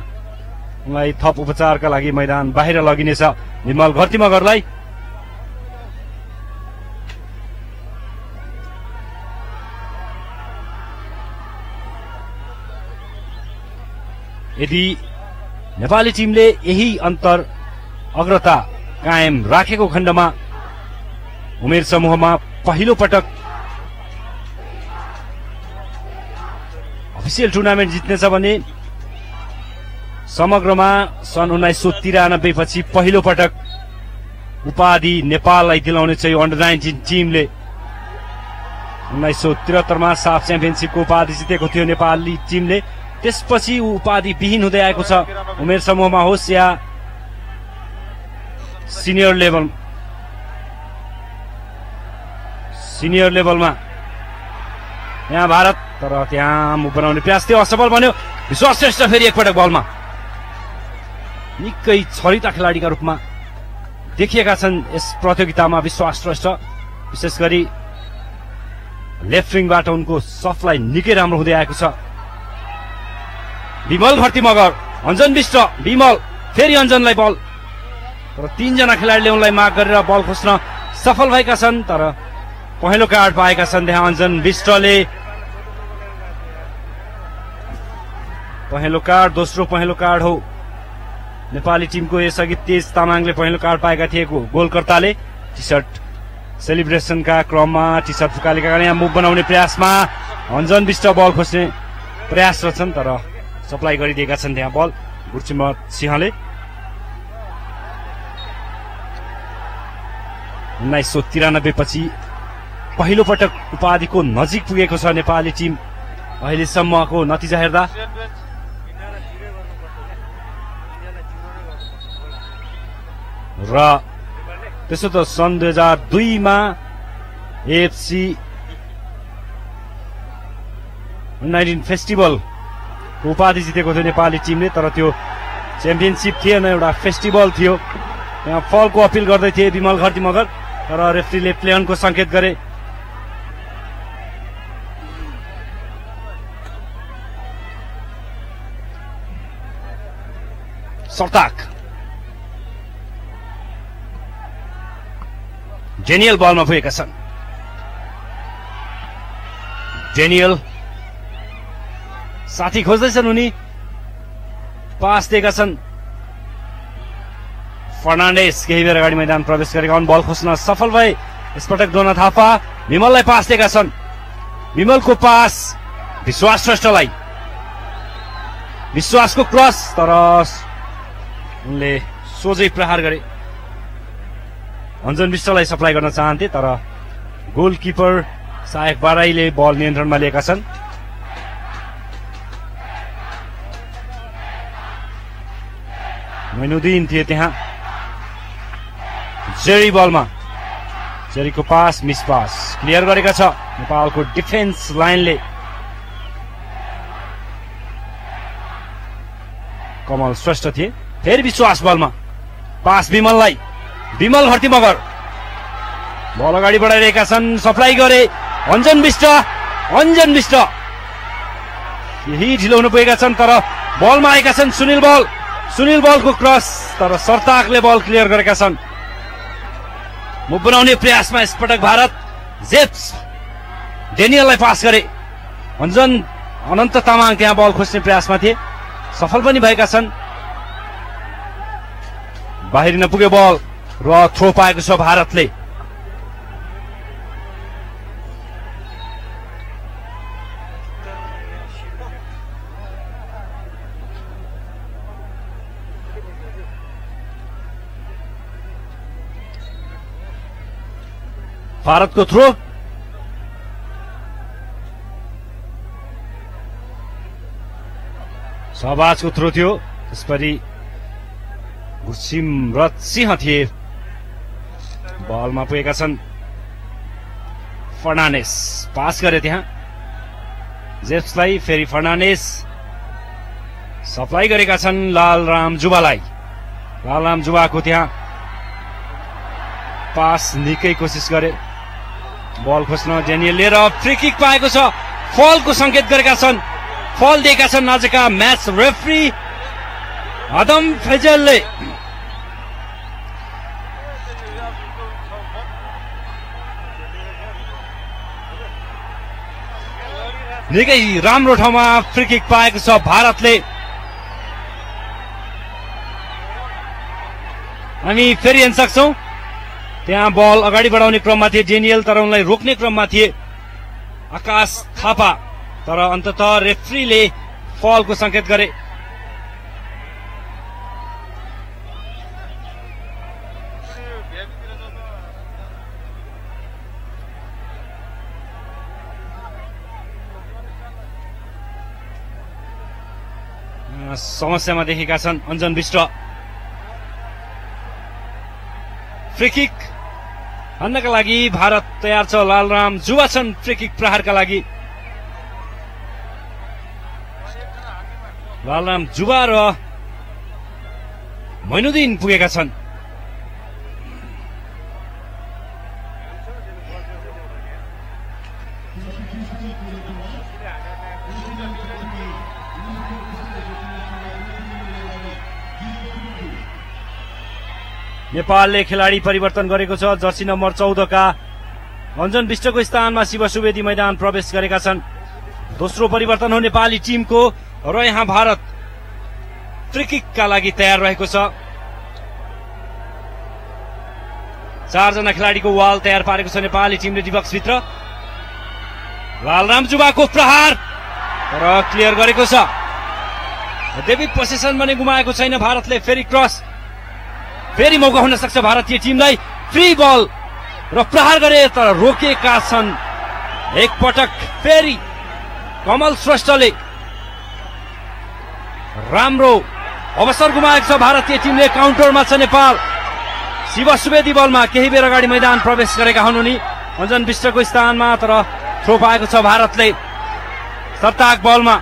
उनलाई थप उपचारका लागि मैदान बाहिर लगिनेछ विमल घरती मगरलाई। यदि नेपाली टिमले यही अन्तर अग्रता कायम राखेको खण्डमा उमेर समूहमा पहिलो पटक अफिसियल टुर्नामेन्ट जित्नेछ भने समग्रमा सन् 1993 पछि पहिलो पटक उपाधि नेपाललाई दिलाउनेछ यो अन्डर 19 टिमले। 1973 मा साफ च्याम्पियनशिपको उपाधि जितेको थियो नेपाली टिमले। त्यसपछि उपाधि विहीन हुँदै आएको छ उमेर समूहमा होस् या सिनियर लेभलमा। यहाँ भारत तर त्यहाँ मुख बनाउने प्रयास थियो, असफल बन्यो। विश्वास श्रेष्ठ फेरि एकपटक बलमा निकै छरिता खेलाडीका रूपमा देखिएका छन् यस प्रतियोगितामा विश्वास श्रेष्ठ। विशेष गरी लेफ्ट विङबाट उनको सफलाई निकै राम्रो हुँदै आएको छ। विमल घरती मगर, अञ्जन विष्ट, विमल फेरि अञ्जनलाई बल तर 3 जना खेलाडीले उनलाई माग गरेर बल खोज्न सफल भएका छन् तर पहिलो कार्ड पाएका छन् त्यहाँ अञ्जन विष्टले। पहिलो कार्ड, दोस्रो पहिलो कार्ड हो नेपाली टिमको। यसअघि तेज तामाङले पहिलो कार्ड पाएका थिए गोलकर्ताले। टी सर्ट सेलिब्रेसनका क्रममा टी सर्ट फुकालेका कारण यहाँ मुभ बनाउने प्रयासमा अञ्जन विष्ट बल खोज्ने प्रयास छन् तर सप्लाई गरिदिएका छन् त्यहाँ बल गुरचिमत सिंहले। 1993 पछि पहिलो पटक उपाधिको नजिक पुगेको छ नेपाली टिम अहिलेसम्मको नतिजा हेर्दा। र त्यसो त सन् 2002 मा एएफसी 19 फेस्टिभल उपाधि जितेको थियो नेपाली टिमले तर त्यो च्याम्पियनशिप थिएन, एउटा फेस्टिभल थियो। त्यहाँ फलको अपिल गर्दै थिए विमल घरती मगर तर रेफ्रीले प्ले अनको संकेत गरे। सर्ताक डेनियल बलमा पुगेका छन्। डेनियल साथी खोज्दैछन्, उनी पास दिएका छन्। फर्नान्डेस केही बेर अगाडि मैदान प्रवेश गरेका हुन्, बल खोज्न सफल भए यसपटक डोना थापा। विमललाई पास दिएका छन्, विमलको पास विश्वास श्रेष्ठलाई। विश्वासको क्रस तर उनले सोझै प्रहार गरे। अञ्जन विष्टलाई सप्लाई गर्न चाहन्थे तर गोलकिपर सायक बाराईले बल नियन्त्रणमा लिएका छन्। मैनुद्दिन थिए त्यहाँ। जेरी बलमा, जेरीको पास मिस पास क्लियर गरेका छ नेपालको डिफेन्स लाइनले। कमल श्रेष्ठ थिए। फेरि विश्वास बलमा, पास विमललाई, विमल घरती मगर बल अगाडि बढाइरहेका छन्, सप्लाई गरे अञ्जन विष्ट। अञ्जन विष्ट यही ढिलो हुन पुगेका छन् तर बलमा आएका छन् सुनिल बल। सुनिल बलको क्रस तर सर्ताकले बल क्लियर गरेका छन्। मुभ बनाउने प्रयासमा यसपटक भारत। जेप्स डेनियललाई पास गरे। अनन्त तामाङ त्यहाँ बल खोज्ने प्रयासमा थिए, सफल पनि भएका छन्। बाहिरिन पुग्यो बल र थ्रो पाएको छ भारतले। भारतको थ्रो सहबाजको थ्रो थियो, त्यसपछि गुरसिमरत सिंह थिए बलमा पुगेका छन्। फर्नान्डेस पास गरे त्यहाँ जेप्सलाई, फेरि फर्नान्डेस सप्लाई गरेका छन् लालराम जुवालाई। लालराम जुवाको त्यहाँ पास निकै कोसिस गरे बल खोज्न डेनियलले र फ्री किक पाएको छ। फलको संकेत गरेका छन्, फल दिएका छन् आजका म्याच रेफ्री आदम फैजलले। निकै राम्रो ठाउँमा फ्री किक पाएको छ भारतले। हामी फेरि हेर्न सक्छौं, त्यहाँ बल अगाडि बढाउने क्रममा थिए डेनियल, तर उनलाई रोक्ने क्रममा थिए आकाश थापा, तर अन्ततः रेफ्रीले फलको संकेत गरे। समस्यामा देखेका छन् अञ्जन विष्ट। फ्री किक हान्नका लागि भारत तयार छ। लालराम जुवा छन् फ्री किक प्रहारका लागि। लालराम जुवा र मैनुद्दिन पुगेका छन्। नेपालले खेलाडी परिवर्तन गरेको छ। जर्सी नम्बर 14 का अञ्जन विष्टको स्थानमा शिव सुवेदी मैदान प्रवेश गरेका छन्। दोस्रो परिवर्तन हो नेपाली टिमको र यहाँ भारत फ्री किकका लागि तयार रहेको छ। 4 जना खेलाडीको वाल तयार पारेको छ नेपाली टिमले डिबक्स भित्र। लालराम जुवाको प्रहार र क्लियर गरेको छ। यद्यपि पोसेसन भने गुमाएको छैन भारतले। फेरि क्रस, फेरि मौका हुन सक्छ भारतीय टिमलाई। फ्री बल र प्रहार गरे तर रोकेका छन्। एक पटक फेरि कमल श्रेष्ठले राम्रो अवसर गुमाएको छ भारतीय टिमले। काउन्टरमा छ नेपाल। शिव सुवेदी बलमा केही बेर अगाडि मैदान प्रवेश गरेका हुन् उनी अञ्जन विष्टको स्थानमा, तर थ्रो पाएको छ भारतले। सत्ताक बलमा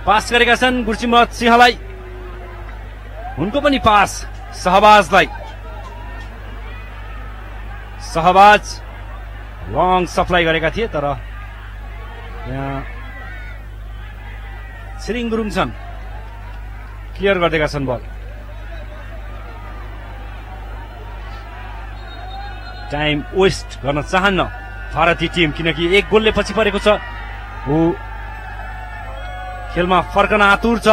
पास गरेका छन् गुरसिमरत सिंहलाई, उनको पनि पास सहबाजलाई। सहबाज लङ सप्लाई गरेका थिए, तर यहाँ छिरिङ गुरुङ छन्, क्लियर गरिदिएका छन् बल। टाइम वेस्ट गर्न चाहन्न भारतीय टिम, किनकि एक गोलले पछि परेको छ। ऊ खेलमा फर्कन आतुर छ।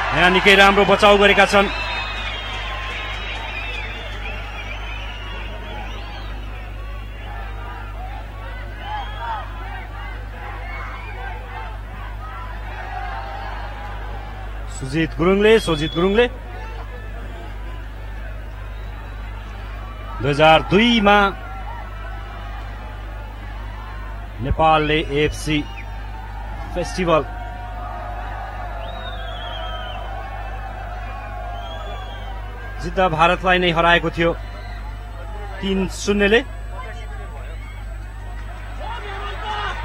यहाँ निकै राम्रो बचाउ गरेका छन्। सोजित गुरुङले 2002 मा नेपालले एएफसी फेस्टिभल जित्दा भारतलाई नै हराएको थियो 3-0ले।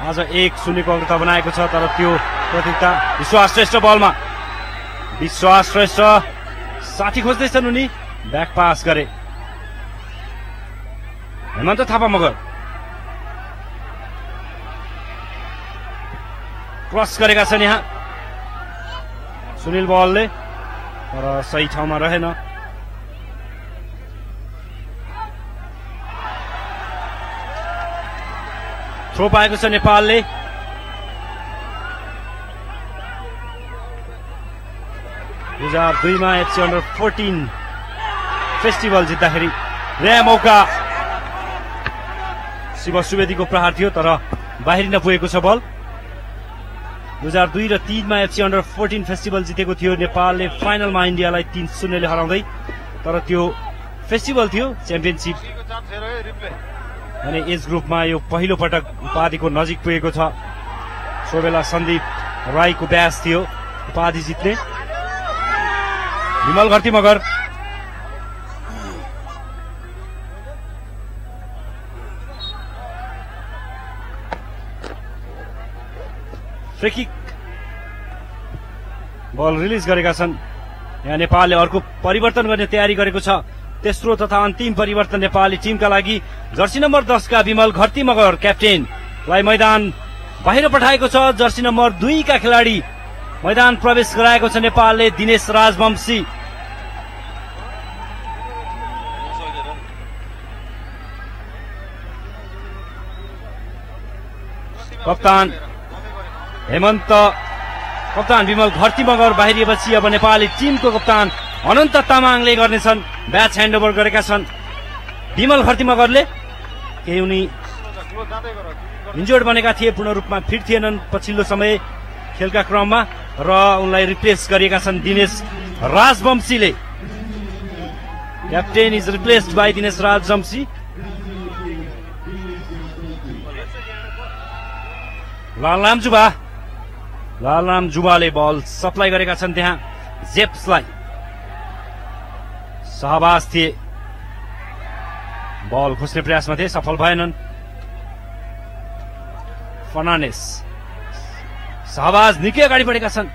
आज 1-0 को अग्रता बनाएको छ, तर त्यो प्रतियोगिता विश्वास श्रेष्ठ बलमा। विश्वास श्रेष्ठ साथी खोज्दैछन् उनी, ब्याक पास गरे। हेमन्त थापा मगर क्रस गरेका छन् यहाँ सुनिल बलले, तर सही ठाउँमा रहेन। थ्रो पाएको छ नेपालले। मा एफसी अन्डर 14 फेस्टिभल जित्दाखेरि नयाँ मौका। शिव सुवेदीको प्रहार थियो, तर बाहिर नपुगेको छ बल। 2002 र 3 मा एफसी अन्डर 14 फेस्टिभल जितेको थियो नेपालले फाइनलमा इन्डियालाई 3-0 ले हराउँदै। तर त्यो फेस्टिभल थियो, च्याम्पियनशिप अनि एज ग्रुपमा यो पहिलो पटक उपाधिको नजिक पुगेको छ। सो बेला सन्दीप राईको ब्यास थियो उपाधि जित्ने। विमल घरती मगर फ्री बल रिलिज गरेका छन्। यहाँ नेपालले अर्को परिवर्तन गर्ने तयारी गरेको छ। तेस्रो तथा अन्तिम परिवर्तन नेपाली टिमका लागि जर्सी नम्बर 10 का विमल घरती मगर क्याप्टेनलाई मैदान बाहिर पठाएको छ। जर्सी नम्बर 2 का खेलाडी मैदान प्रवेश गराएको छ नेपालले दिनेश राजवंशी। कप्तान हेमन्त, कप्तान विमल घरती मगर बाहिरिएपछि अब नेपाली टिमको कप्तान अनन्त तामाङले गर्नेछन्। ब्याच ह्यान्डओभर गरेका छन् विमल घरती मगरले। केही उनी इन्जर्ड बनेका थिए, पूर्ण रूपमा फिट थिएनन् पछिल्लो समय खेलका क्रममा र उनलाई रिप्लेस गरिएका छन् दिनेश राजवंशीले। Captain is replaced by Dinesh Rajbanshi. Lalram जुवाले बल सप्लाई गरेका छन् त्यहाँ जेप्सलाई। सहबाज थिए, बल खोज्ने प्रयासमा थिए, सफल भएनन्। फर्नान्डेस, सहबाज निकै अगाडि बढेका छन्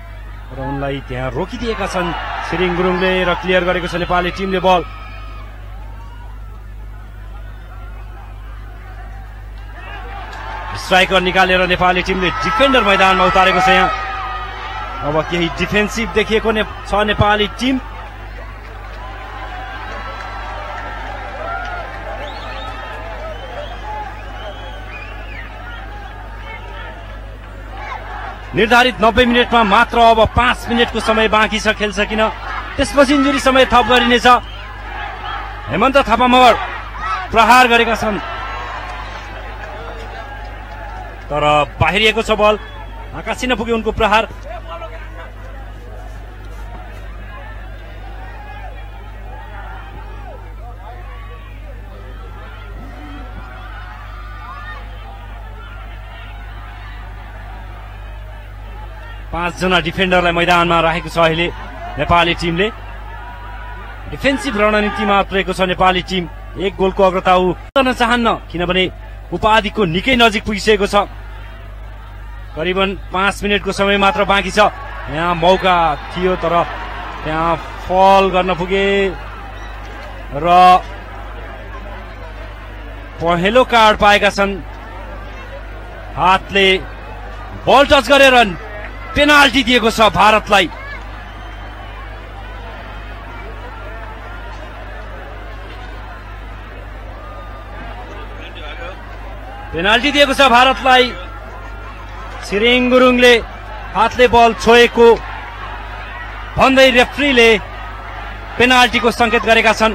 र उनलाई त्यहाँ रोकिदिएका छन् छिरिङ गुरुङले र क्लियर गरेको छ नेपाली टिमले बल। स्ट्राइकर निकालेर नेपाली टिमले डिफेन्डर मैदानमा उतारेको छ। यहाँ अब केही डिफेन्सिभ देखिएको छ नेपाली टिम। निर्धारित 90 मिनटमा मात्र अब 5 मिनटको समय बाँकी छ, खेल सकिन। त्यसपछि इन्जुरी समय थप गरिनेछ। हेमन्त थापा मगर प्रहार गरेका छन् तर बाहिरिएको छ बल, आकाशी नपुग्यो उनको प्रहार। पाँचजना डिफेन्डरलाई मैदानमा राखेको छ अहिले नेपाली टिमले। डिफेन्सिभ रणनीतिमा उत्रेको छ नेपाली टिम। एक गोलको अग्रता गर्न चाहन्न किनभने उपाधिको निकै नजिक पुगिसकेको छ। करिबन 5 मिनटको समय मात्र बाँकी छ। यहाँ मौका थियो तर त्यहाँ फल गर्न पुगे र पहेँलो कार्ड पाएका छन्। हातले बल टच गरेर पेनाल्टी दिएको छ भारतलाई। पेनाल्टी दिएको छ भारतलाई। छिरिङ गुरुङले हातले बल छोएको भन्दै रेफ्रीले पेनाल्टीको संकेत गरेका छन्।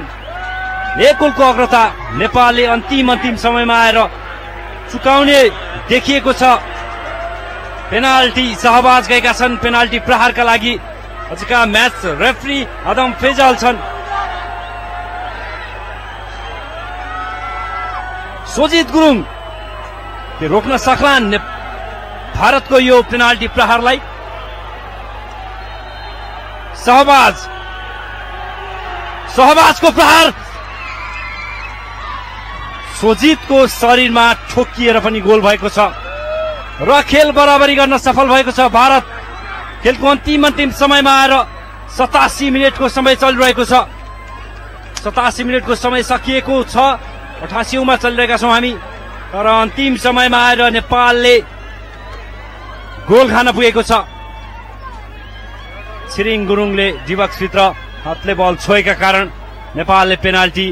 एक गोलको अग्रता नेपालले अन्तिम समयमा आएर चुकाउने देखिएको छ। पेनाल्टी सहबाज गएका छन् पेनाल्टी प्रहारका लागि। आजका म्याच रेफ्री अदम फेजल छन्। सोजित गुरुङ रोक्न सक्लान् भारतको यो पेनाल्टी प्रहारलाई। सहबाजको प्रहार सोजितको शरीरमा ठोकिएर पनि गोल भएको छ र खेल बराबरी गर्न सफल भएको छ भारत। खेलको अन्तिम समयमा आएर 87 मिनटको समय चलिरहेको छ। 87 मिनटको समय सकिएको छ। 88 मा चलिरहेका छौं हामी। तर अन्तिम समयमा आएर नेपालले गोल खान पुगेको छ। छिरिङ गुरुङले डिबक्सभित्र हातले बल छोएका कारण नेपालले पेनाल्टी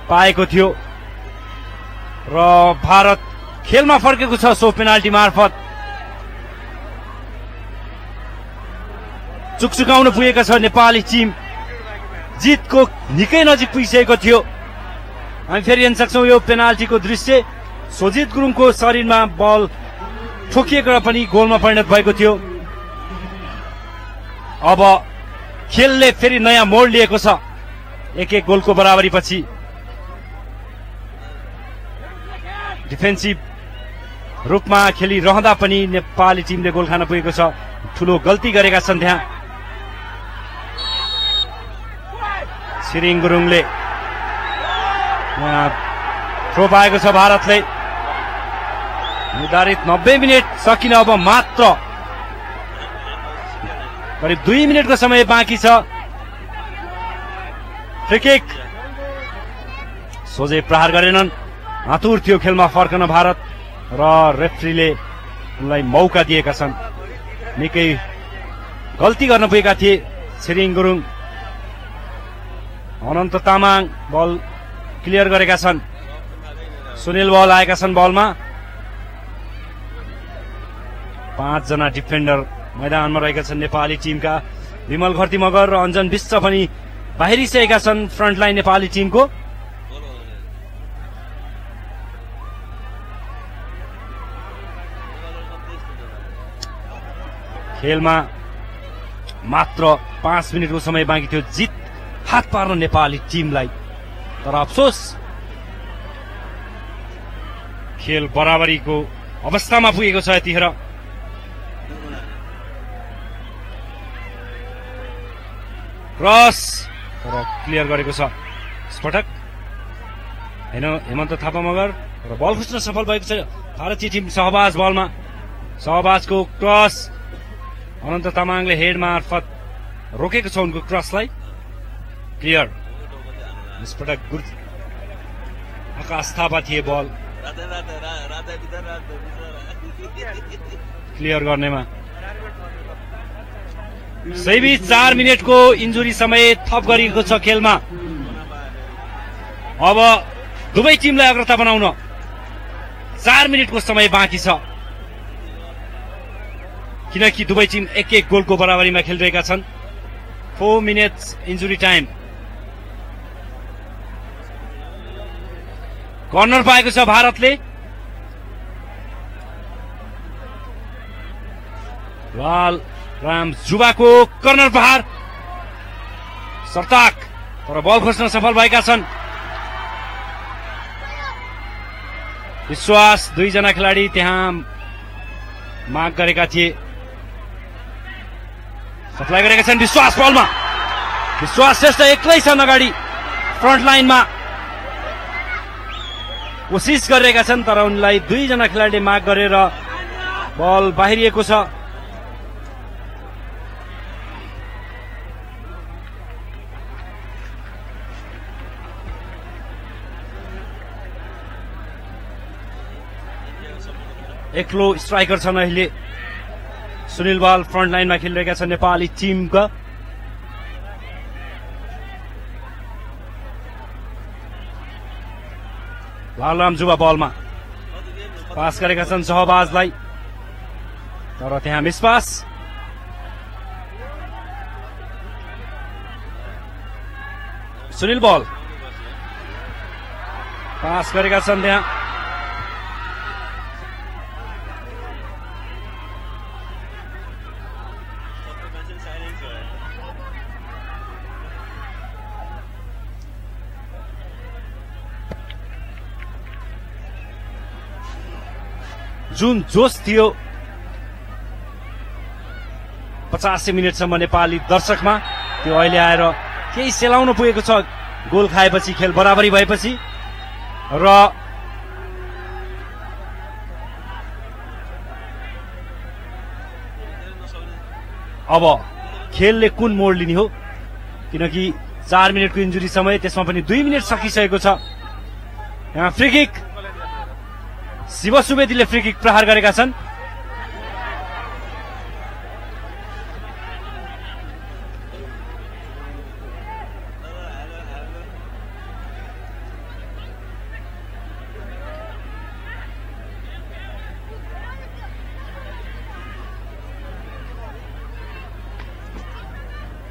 पाएको थियो र भारत खेलमा फर्केको छ सो पेनाल्टी मार्फत। चुकचुकाउन पुगेका छ नेपाली टिम। जितको निकै नजिक पुगिसकेको थियो। हामी फेरि हेर्न सक्छौं यो पेनाल्टीको दृश्य। सोजित गुरुङको शरीरमा बल ठोकिएको र पनि गोलमा परिणत भएको थियो। अब खेलले फेरि नयाँ मोड लिएको छ। 1-1 गोलको बराबरी पछि डिफेन्सिभ रूपमा खेलिरहँदा पनि नेपाली टिमले गोल खान पुगेको छ। ठूलो गल्ती गरेका छन् त्यहाँ। छिरिङ गुरुङले थ्रो पाएको छ भारतले। निर्धारित 90 मिनट सकिन अब मात्र करिब 2 मिनटको समय बाँकी छ। फ्री किक सोझै प्रहार गरेनन्। आतुर थियो खेलमा फर्कन भारत र रेफ्रीले उनलाई मौका दिएका छन्। निकै गल्ती गर्न पुगेका थिए छिरिङ गुरुङ। अनन्त तामाङ बल क्लियर गरेका छन्। सुनिल बल आएका छन् बलमा। 5 जना डिफेन्डर मैदानमा रहेका छन् नेपाली टिमका। विमल घरती मगर र अञ्जन विश्व पनि बाहिरिसकेका छन् फ्रन्ट लाइन नेपाली टिमको। खेलमा मात्र 5 मिनटको समय बाँकी थियो। जित हात पार्न नेपाली टिमलाई, तर अफसोस खेल बराबरीको अवस्थामा पुगेको छ यतिखेर। क्रस तर क्लियर गरेको छ स्फटक हैन हेमन्त थापा मगर र बल खुच्न सफल भएको छ भारतीय टिम। सहबाज बलमा, सहबाजको क्रस अनन्त तामाङले हेड मार्फत रोकेको छ उनको क्रसलाई। क्लियर स्फटक आकाश थापा थिए बल क्लियर गर्नेमा। सही बीच 4 मिनटको इन्जुरी समय थप गरिएको छ खेलमा। अब दुवै टिमलाई अग्रता बनाउन 4 मिनटको समय बाँकी छ, किनकि दुवै टिम 1-1 गोलको बराबरीमा खेलिरहेका छन्। 4 मिनट्स इन्जुरी टाइम। कर्नर पाएको छ भारतले। लाल राम जुवाको कर्नर प्रहार सर्ताक, तर बल खोज्न सफल भएका छन्। विश्वास 2 जना खेलाडी त्यहाँ माग गरेका थिए, सप्लाई गरेका छन्। विश्वास बलमा, विश्वास श्रेष्ठ एक्लै छन् अगाडि फ्रन्ट लाइनमा। कोसिस गरिरहेका छन् तर उनलाई 2 जना खेलाडीले माग गरेर बल बाहिरिएको छ। एक्लो स्ट्राइकर छन् अहिले सुनिल बल फ्रन्ट लाइनमा खेलिरहेका छन् नेपाली टिमका। लालराम जुवा बलमा पास गरेका छन् सहबाजलाई, तर त्यहाँ मिसपास। सुनिल बल पास गरेका छन् त्यहाँ। जुन जोश थियो 85 मिनटसम्म नेपाली दर्शकमा, त्यो अहिले आएर केही सेलाउन पुगेको छ। गोल खाएपछि, खेल बराबरी भएपछि र अब खेलले कुन मोड लिने हो, किनकि 4 मिनटको इन्जुरी समय, त्यसमा पनि 2 मिनट सकिसकेको छ। यहाँ फ्री किक शिव सुवेदीले फ्री किक प्रहार गरेका छन्।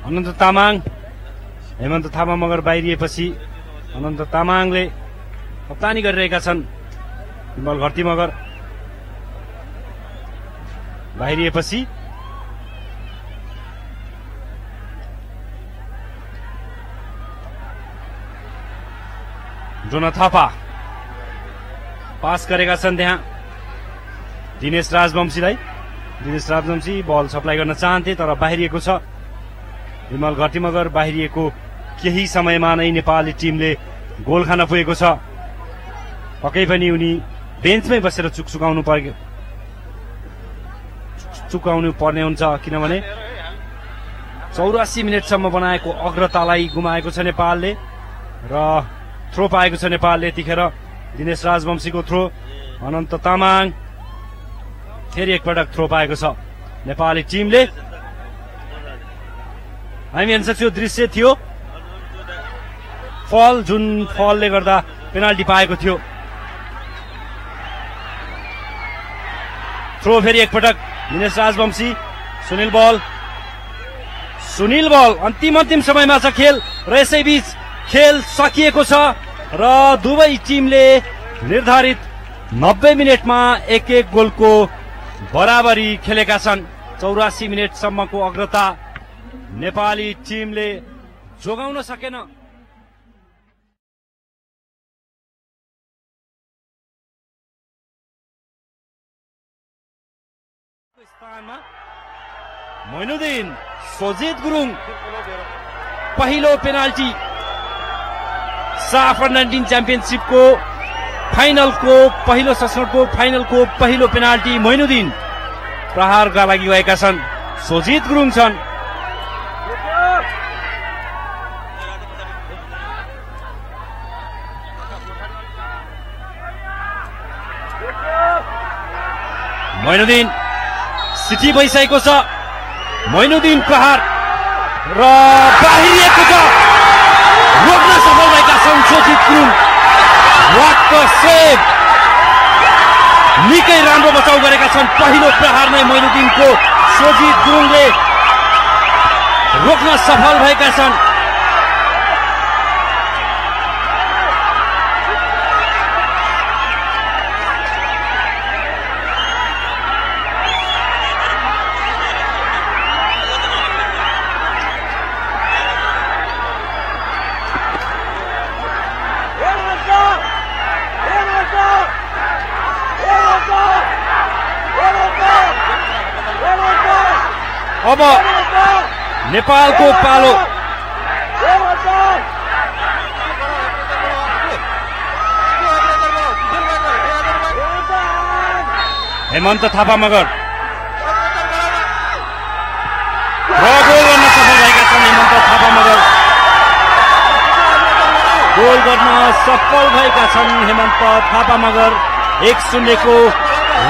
अनन्त तामाङ, हेमन्त थापा मगर बाहिरिएपछि अनन्त तामाङले कप्तानी गरिरहेका छन्। विमल घरती मगर बाहिरिएपछि जोना थापा पास गरेका छन् त्यहाँ दिनेश राजवंशीलाई। दिनेश राजवंशी बल सप्लाई गर्न चाहन्थे तर बाहिरिएको छ। विमल घरतीमगर बाहिरिएको केही समयमा नै नेपाली टिमले गोल खान पुगेको छ। पक्कै पनि उनी बेन्चमै बसेर चुकाउनु पर्ने हुन्छ किनभने 84 मिनेटसम्म बनाएको अग्रतालाई गुमाएको छ नेपालले र थ्रो पाएको छ नेपालले। यतिखेर दिनेश राजवंशीको थ्रो, अनन्त तामाङ फेरि एकपटक थ्रो पाएको छ नेपाली टिमले। हामी हेर्न सक्छौँ दृश्य थियो फल, जुन फलले गर्दा पेनाल्टी पाएको थियो। थ्रो फेरि एकपटक दिनेश राजवंशी, सुनिल बल अन्तिम समयमा छ खेल र यसैबीच खेल सकिएको छ र दुवै टिमले निर्धारित 90 मिनेटमा एक गोलको बराबरी खेलेका छन्। 84 मिनेटसम्मको अग्रता नेपाली टिमले जोगाउन सकेन। स्थानमा मोइनुद्दिन सोजित गुरुङ पहिलो पेनाल्टी साफ अन्डर-19 च्याम्पियनशिपको फाइनलको पहिलो संस्करणको फाइनलको पहिलो पेनाल्टी मोइनुद्दिन प्रहारका लागि गएका छन्। सोजित गुरुङ छन्। मोइनुद्दिन सिटी भइसकेको छ। मोइनुद्दिन प्रहार र बाहिरिएको छ, रोक्न सफल भएका छन् Sojit Gurung. What a save! निकै राम्रो बचाउ गरेका छन्। पहिलो प्रहार नै मोइनुद्दिनको सोजित गुरुङले रोक्न सफल भएका छन्। अब नेपालको पालो। हेमन्त थापा मगर गोल गर्न सफल भएका छन्। हेमन्त थापा मगर गोल गर्न सफल भएका छन्। हेमन्त थापा मगर 1-0 को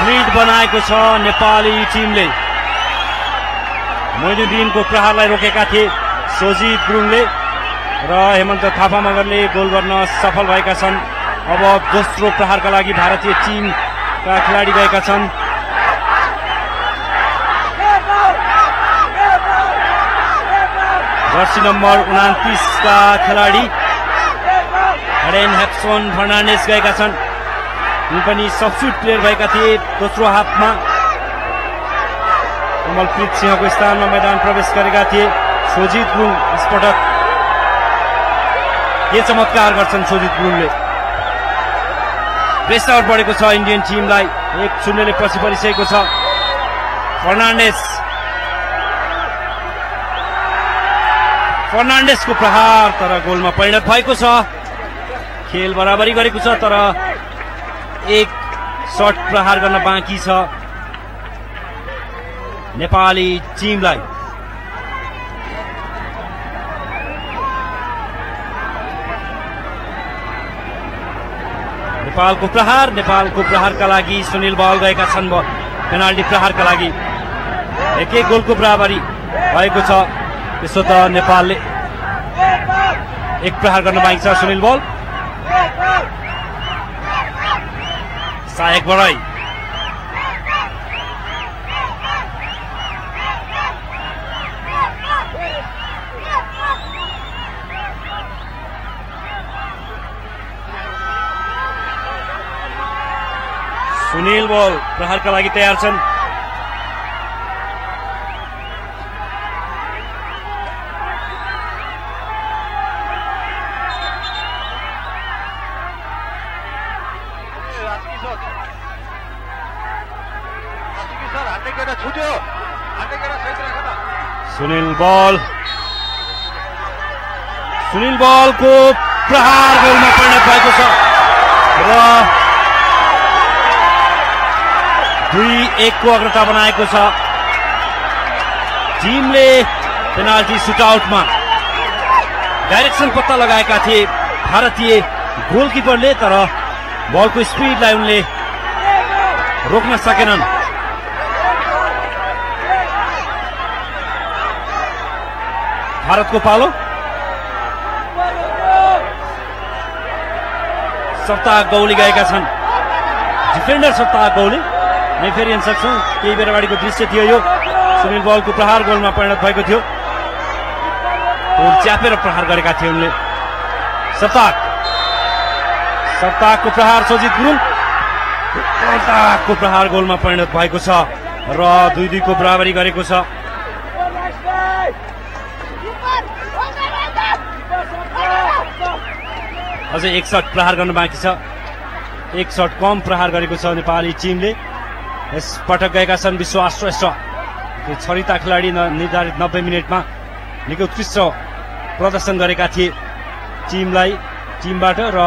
लिड बनाएको छ नेपाली टिमले। मोइनुद्दिनको प्रहारलाई रोकेका थिए सोजित गुरुङले र हेमन्त थापा मगरले गोल गर्न सफल भएका छन्। अब दोस्रो प्रहारका लागि भारतीय टिमका खेलाडी गएका छन्। जर्सी नम्बर 29 का खेलाडी एडेन हेप्सन फर्नान्डेस गएका छन्। उनी पनि सब्स्टिट्युट प्लेयर भएका थिए दोस्रो हाफमा। कमलप्रीत सिंहको स्थानमा मैदान प्रवेश गरेका थिए सोजित गुरुङ। यसपटक के चमत्कार गर्छन् सोजित गुरुङले। प्रेसर बढेको छ इन्डियन टिमलाई। 1-0 ले पछि परिसकेको छ। फर्नान्डेसको प्रहार तर गोलमा परिणत भएको छ। खेल बराबरी गरेको छ तर एक शट प्रहार गर्न बाँकी छ नेपाली टिमलाई। नेपालको प्रहारका लागि सुनिल बल गएका छन्। पेनाल्टी प्रहारका लागि एक गोलको बराबरी भएको छ। त्यसो त नेपालले एक प्रहार गर्न बाँकी छ। सुनिल बल सहायक बढाई सुनिल बल प्रहारका लागि तयार छन्। सुनिल बलको प्रहार गोलमा परिणत भएको छ र 2-1 को अग्रता बनाएको छ। टिमले पेनाल्टी सुटआउटमा डाइरेक्सन पत्ता लगाएका थिए भारतीय गोलकिपरले, तर बलको स्पिडलाई उनले रोक्न सकेनन्। भारतको पालो सप्ताह गौली गएका छन्। डिफेन्डर सप्ताह गौली नै फेरि हेर्न सक्छौँ। केही बेर अगाडिको दृश्य थियो यो। सुनिल बलको प्रहार गोलमा परिणत भएको थियो। गोल च्यापेर प्रहार गरेका थिए उनले। सप्ताहको प्रहार सजित गुरुङ सप्ताहको प्रहार गोलमा परिणत भएको छ र 2-2 को बराबरी गरेको छ। अझै 1 शट प्रहार गर्न बाँकी छ। 1 शट कम प्रहार गरेको छ नेपाली टिमले। यस पटक गएका छन् विश्वास श्रेष्ठ। छरिता खेलाडी निर्धारित 90 मिनटमा निकै उत्कृष्ट प्रदर्शन गरेका थिए टिमबाट र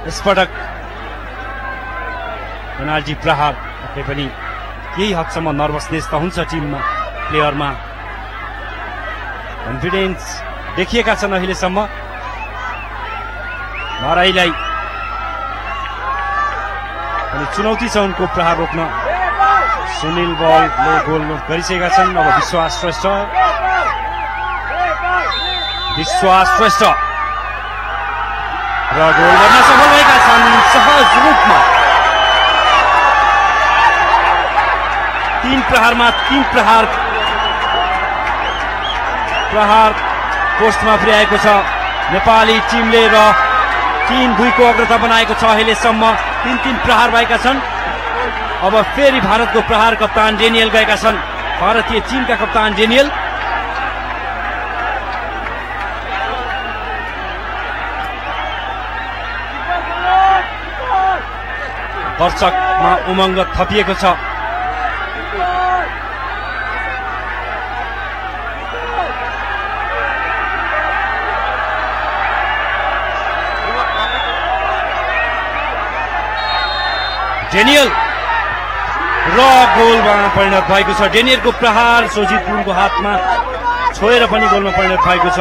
यसपटक पेनाल्टी प्रहार पक्कै पनि केही हदसम्म नर्भसनेस त हुन्छ टिममा, प्लेयरमा कन्फिडेन्स देखिएका छन् अहिलेसम्म। भराईलाई अनि चुनौती छ उनको प्रहार रोक्न। सुनिल बलले गोल गरिसकेका छन्। अब विश्वास श्रेष्ठ र गोल गर्न सफल भएका छन् सहज रूपमा। 3 प्रहारमा 3 प्रहार पोस्टमा पुर्याएको छ नेपाली टिमले र 3-2 को अग्रता बनाएको छ अहिलेसम्म। 3-3 प्रहार भएका छन्। अब फेरि भारतको प्रहार कप्तान डेनियल गएका छन्। भारतीय टिमका कप्तान डेनियल। दर्शकमा उमङ्ग थपिएको छ। डेनियल र गोलमा परिणत भएको छ। डेनियलको प्रहार सोजित गुरुङको हातमा छोएर पनि गोलमा परिणत भएको छ।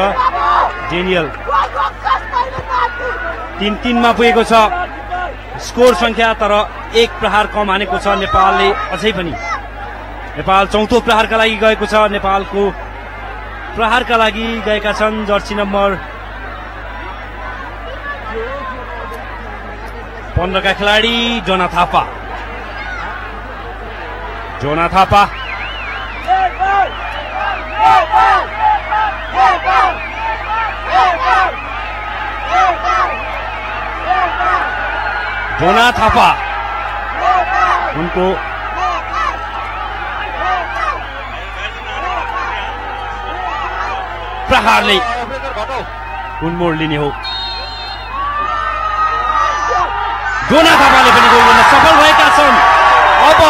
डेनियल 3-3 मा पुगेको छ स्कोर संख्या, तर 1 प्रहार कम हानेको छ नेपालले। अझै पनि नेपाल चौथो प्रहारका लागि गएको छ। नेपालको प्रहारका लागि गएका छन् जर्सी नम्बर 15 का खेलाडी जोना थापा। उनको प्रहारले कुन मोड लिने हो। जोना थापाले पनि गोल गर्न सफल भएका छन्। अब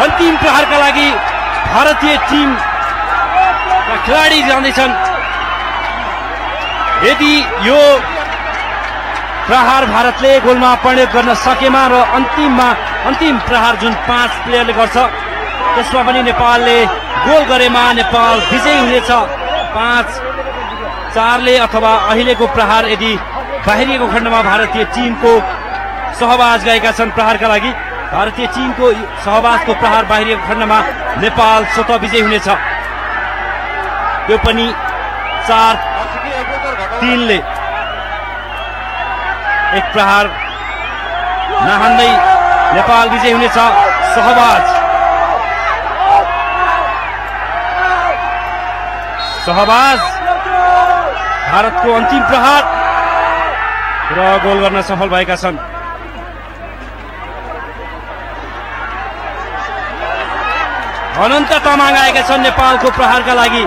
अन्तिम प्रहारका लागि भारतीय टिमका खेलाडी जाँदैछन्। यदि यो प्रहार भारतले गोलमा परिणत गर्न सकेमा र अन्तिम प्रहार जुन 5 प्लेयरले गर्छ त्यसमा पनि नेपालले गोल गरेमा नेपाल विजयी हुनेछ 5-4 ले। अथवा अहिलेको प्रहार यदि बाहिरिएको खण्डमा भारतीय टिमको सहभाग गएका छन् प्रहारका लागि। भारतीय टिमको सहभागको प्रहार बाहिरिएको खण्डमा नेपाल स्वतः विजयी हुनेछ। त्यो पनि 4-3 ले। 1 प्रहार नहान्दै नेपाल विजयी हुनेछ। सहबाज भारतको अन्तिम प्रहार र गोल गर्न सफल भएका छन्। अनन्त तामाङ आएका छन् नेपालको प्रहारका लागि।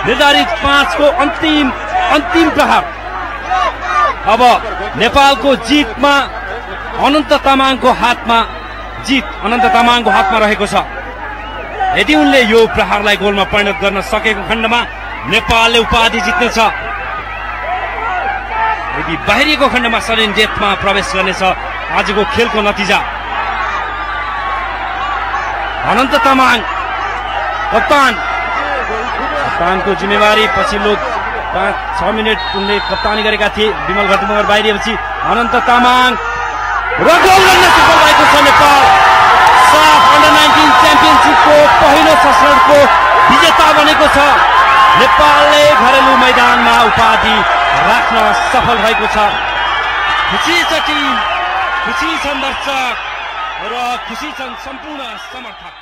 निर्धारित 5 को अन्तिम प्रहार। अब नेपालको जितमा अनन्त तामाङको हातमा जित अनन्त तामाङको हातमा रहेको छ। यदि उनले यो प्रहारलाई गोलमा परिणत गर्न सकेको खण्डमा नेपालले उपाधि जित्नेछ। यदि बाहिरिएको खण्डमा सडन डेथमा प्रवेश गर्नेछ आजको खेलको नतिजा। अनन्त तामाङ कप्तानको जिम्मेवारी पछिल्लो 5-6 मिनट उनले कप्तानी गरेका थिए। विमल घरती मगर बाहिरिएपछि अनन्त तामाङ र गोल गर्न सफल भएको छ नेपाल। साफ अन्डर 19 च्याम्पियनसिपको पहिलो संस्करणको विजेता बनेको छ। नेपालले घरेलु मैदानमा उपाधि राख्न सफल भएको छ। खुसी छ टिम, खुसी छन् दर्शक र खुसी छन् सम्पूर्ण समर्थक।